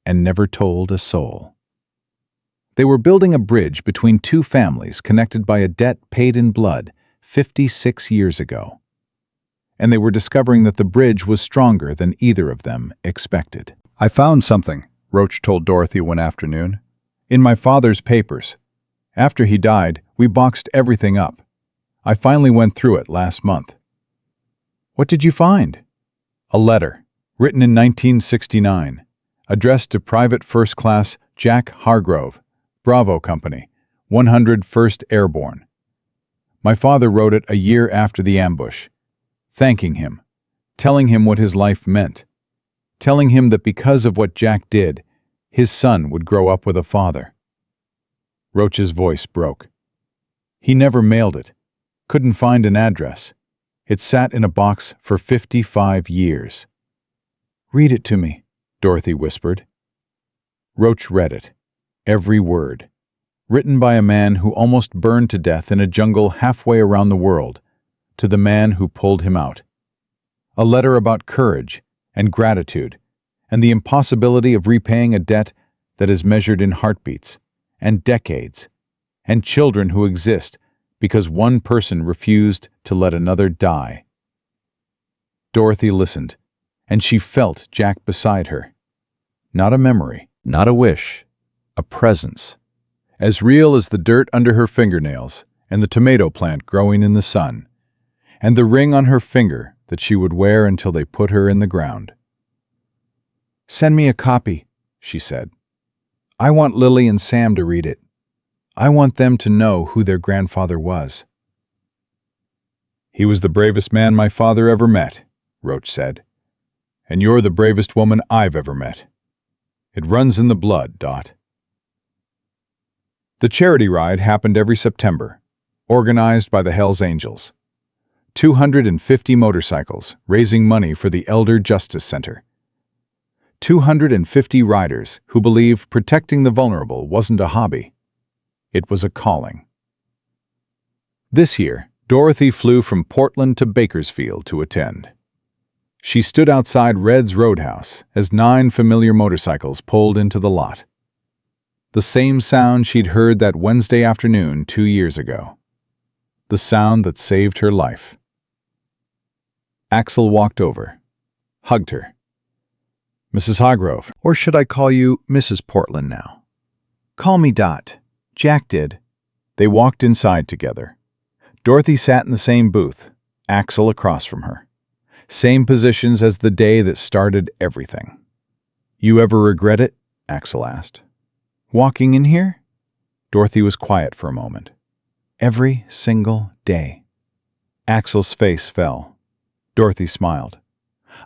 and never told a soul. They were building a bridge between two families connected by a debt paid in blood 56 years ago. And they were discovering that the bridge was stronger than either of them expected. "I found something," Roach told Dorothy one afternoon. "In my father's papers. After he died, we boxed everything up. I finally went through it last month." "What did you find?" "A letter, written in 1969, addressed to Private First Class Jack Hargrove, Bravo Company, 101st Airborne. My father wrote it a year after the ambush, thanking him, telling him what his life meant, telling him that because of what Jack did, his son would grow up with a father." Roach's voice broke. "He never mailed it, couldn't find an address. It sat in a box for 55 years. "Read it to me," Dorothy whispered. Roach read it, every word, written by a man who almost burned to death in a jungle halfway around the world, to the man who pulled him out. A letter about courage and gratitude and the impossibility of repaying a debt that is measured in heartbeats and decades and children who exist because one person refused to let another die. Dorothy listened, and she felt Jack beside her. Not a memory, not a wish, a presence, as real as the dirt under her fingernails and the tomato plant growing in the sun, and the ring on her finger that she would wear until they put her in the ground. "Send me a copy," she said. "I want Lily and Sam to read it. I want them to know who their grandfather was." "He was the bravest man my father ever met," Roach said. "And you're the bravest woman I've ever met. It runs in the blood, Dot." The charity ride happened every September, organized by the Hells Angels. 250 motorcycles raising money for the Elder Justice Center. 250 riders who believed protecting the vulnerable wasn't a hobby. It was a calling. This year, Dorothy flew from Portland to Bakersfield to attend. She stood outside Red's Roadhouse as 9 familiar motorcycles pulled into the lot. The same sound she'd heard that Wednesday afternoon 2 years ago. The sound that saved her life. Axel walked over, hugged her. "Mrs. Hargrove, or should I call you Mrs. Portland now?" "Call me Dot. Jack did." They walked inside together. Dorothy sat in the same booth, Axel across from her. Same positions as the day that started everything. "You ever regret it?" Axel asked. "Walking in here?" Dorothy was quiet for a moment. "Every single day." Axel's face fell. Dorothy smiled.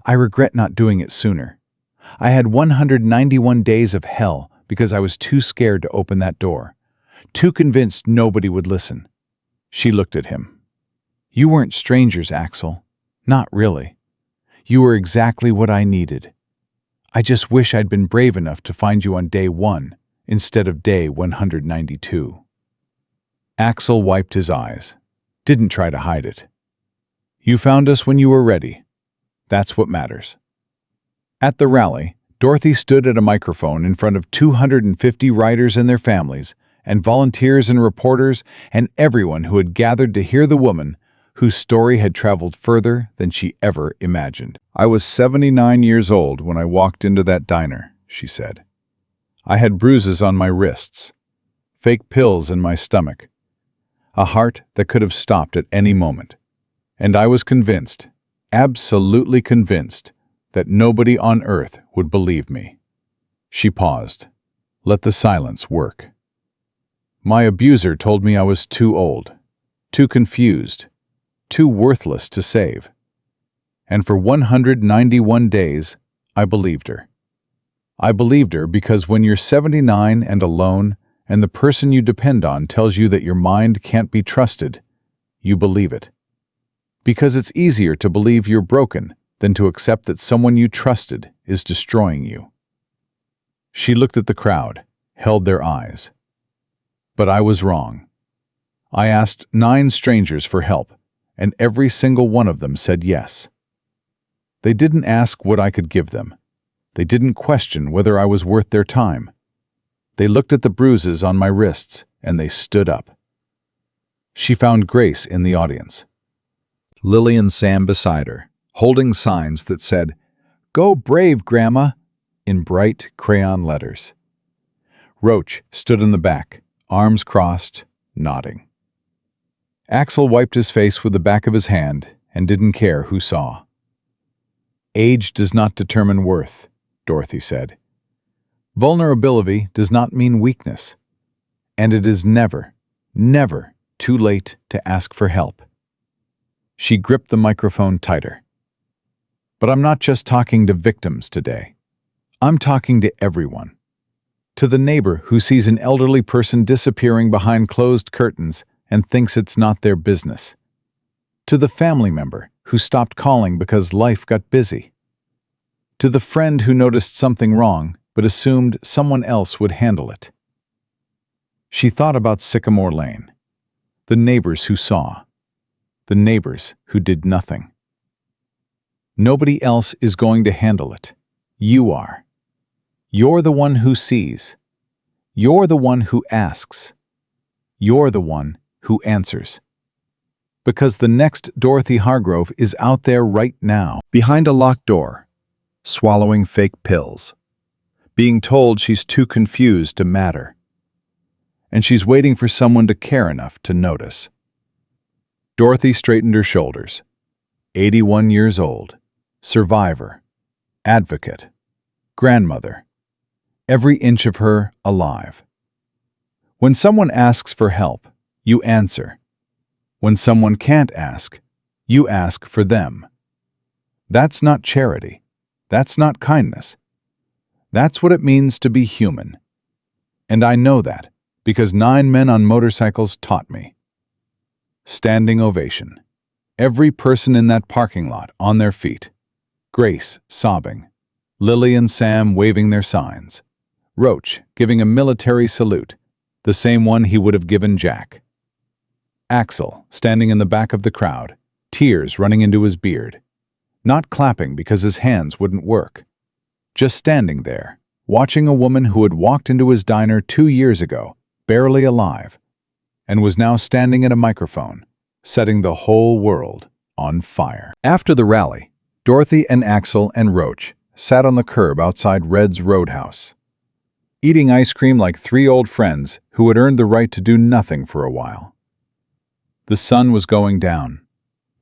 "I regret not doing it sooner. I had 191 days of hell because I was too scared to open that door, too convinced nobody would listen." She looked at him. "You weren't strangers, Axel. Not really. You were exactly what I needed. I just wish I'd been brave enough to find you on day 1 instead of day 192. Axel wiped his eyes. Didn't try to hide it. "You found us when you were ready. That's what matters." At the rally, Dorothy stood at a microphone in front of 250 riders and their families, and volunteers and reporters, and everyone who had gathered to hear the woman whose story had traveled further than she ever imagined. "I was 79 years old when I walked into that diner," she said. "I had bruises on my wrists, fake pills in my stomach, a heart that could have stopped at any moment. And I was convinced, absolutely convinced, that nobody on earth would believe me." She paused. Let the silence work. "My abuser told me I was too old, too confused, too worthless to save. And for 191 days, I believed her. I believed her because when you're 79 and alone, and the person you depend on tells you that your mind can't be trusted, you believe it. Because it's easier to believe you're broken than to accept that someone you trusted is destroying you. She looked at the crowd, held their eyes. But I was wrong. I asked 9 strangers for help, and every single one of them said yes. They didn't ask what I could give them. They didn't question whether I was worth their time. They looked at the bruises on my wrists, and they stood up. She found Grace in the audience. Lily and Sam beside her, holding signs that said, "Go brave, Grandma," in bright crayon letters. Roach stood in the back, arms crossed, nodding. Axel wiped his face with the back of his hand and didn't care who saw. "Age does not determine worth," Dorothy said. "Vulnerability does not mean weakness. And it is never, never too late to ask for help." She gripped the microphone tighter. "But I'm not just talking to victims today. I'm talking to everyone. To the neighbor who sees an elderly person disappearing behind closed curtains and thinks it's not their business. To the family member who stopped calling because life got busy. To the friend who noticed something wrong but assumed someone else would handle it." She thought about Sycamore Lane, the neighbors who saw, the neighbors who did nothing. Nobody else is going to handle it. You are. You're the one who sees. You're the one who asks. You're the one who answers. Because the next Dorothy Hargrove is out there right now, behind a locked door, swallowing fake pills, being told she's too confused to matter. And she's waiting for someone to care enough to notice. Dorothy straightened her shoulders. 81 years old, survivor, advocate, grandmother, every inch of her alive. When someone asks for help, you answer. When someone can't ask, you ask for them. That's not charity. That's not kindness. That's what it means to be human. And I know that because 9 men on motorcycles taught me. Standing ovation. Every person in that parking lot on their feet. Grace sobbing. Lily and Sam waving their signs. Roach giving a military salute, the same one he would have given Jack. Axel standing in the back of the crowd, tears running into his beard. Not clapping because his hands wouldn't work. Just standing there, watching a woman who had walked into his diner 2 years ago, barely alive, and was now standing at a microphone, setting the whole world on fire. After the rally, Dorothy and Axel and Roach sat on the curb outside Red's Roadhouse, eating ice cream like 3 old friends who had earned the right to do nothing for a while. The sun was going down,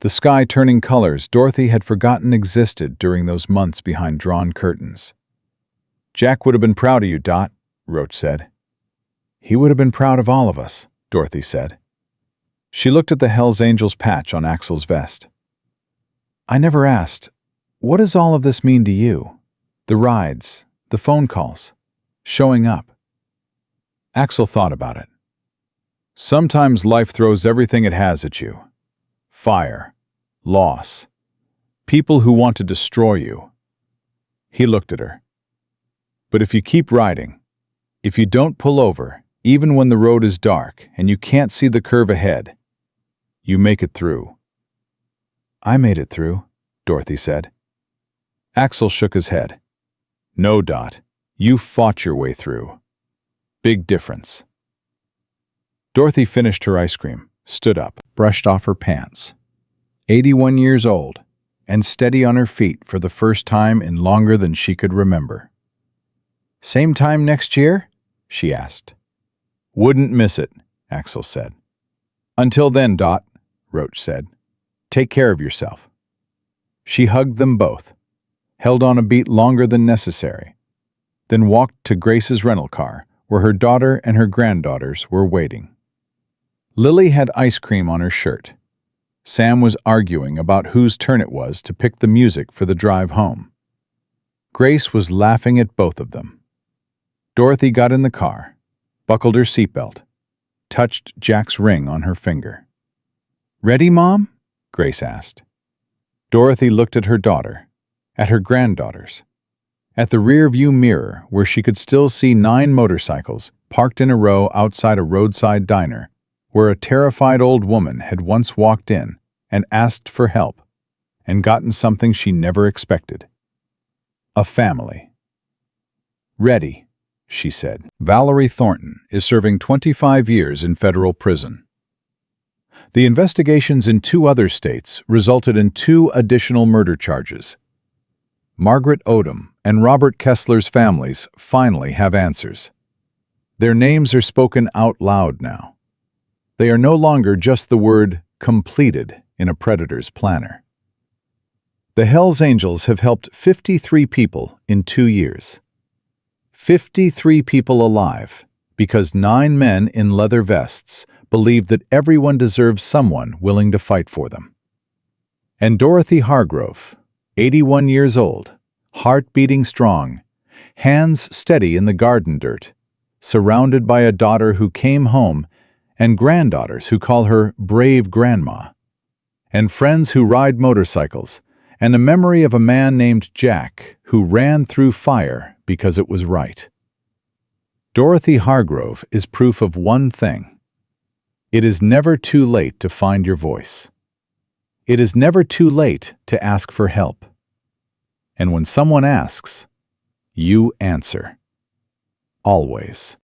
the sky turning colors Dorothy had forgotten existed during those months behind drawn curtains. "Jack would have been proud of you, Dot," Roach said. "He would have been proud of all of us," Dorothy said. She looked at the Hells Angels patch on Axel's vest. "I never asked, what does all of this mean to you? The rides, the phone calls, showing up." Axel thought about it. "Sometimes life throws everything it has at you. Fire, loss, people who want to destroy you." He looked at her. "But if you keep riding, if you don't pull over, even when the road is dark and you can't see the curve ahead, you make it through." "I made it through," Dorothy said. Axel shook his head. "No, Dot, you fought your way through. Big difference." Dorothy finished her ice cream, stood up, brushed off her pants. 81 years old, and steady on her feet for the first time in longer than she could remember. "Same time next year?" she asked. "Wouldn't miss it," Axel said. "Until then, Dot," Roach said, "take care of yourself." She hugged them both, held on a beat longer than necessary, then walked to Grace's rental car, where her daughter and her granddaughters were waiting. Lily had ice cream on her shirt. Sam was arguing about whose turn it was to pick the music for the drive home. Grace was laughing at both of them. Dorothy got in the car, buckled her seatbelt, touched Jack's ring on her finger. "Ready, Mom?" Grace asked. Dorothy looked at her daughter, at her granddaughters, at the rear-view mirror where she could still see 9 motorcycles parked in a row outside a roadside diner where a terrified old woman had once walked in and asked for help and gotten something she never expected. A family. "Ready," she said. Valerie Thornton is serving 25 years in federal prison. The investigations in 2 other states resulted in 2 additional murder charges. Margaret Odom and Robert Kessler's families finally have answers. Their names are spoken out loud now. They are no longer just the word "completed" in a predator's planner. The Hells Angels have helped 53 people in 2 years. 53 people alive because 9 men in leather vests believed that everyone deserves someone willing to fight for them. And Dorothy Hargrove, 81 years old, heart beating strong, hands steady in the garden dirt, surrounded by a daughter who came home and granddaughters who call her brave grandma, and friends who ride motorcycles, and a memory of a man named Jack who ran through fire because it was right. Dorothy Hargrove is proof of one thing. It is never too late to find your voice. It is never too late to ask for help. And when someone asks, you answer. Always.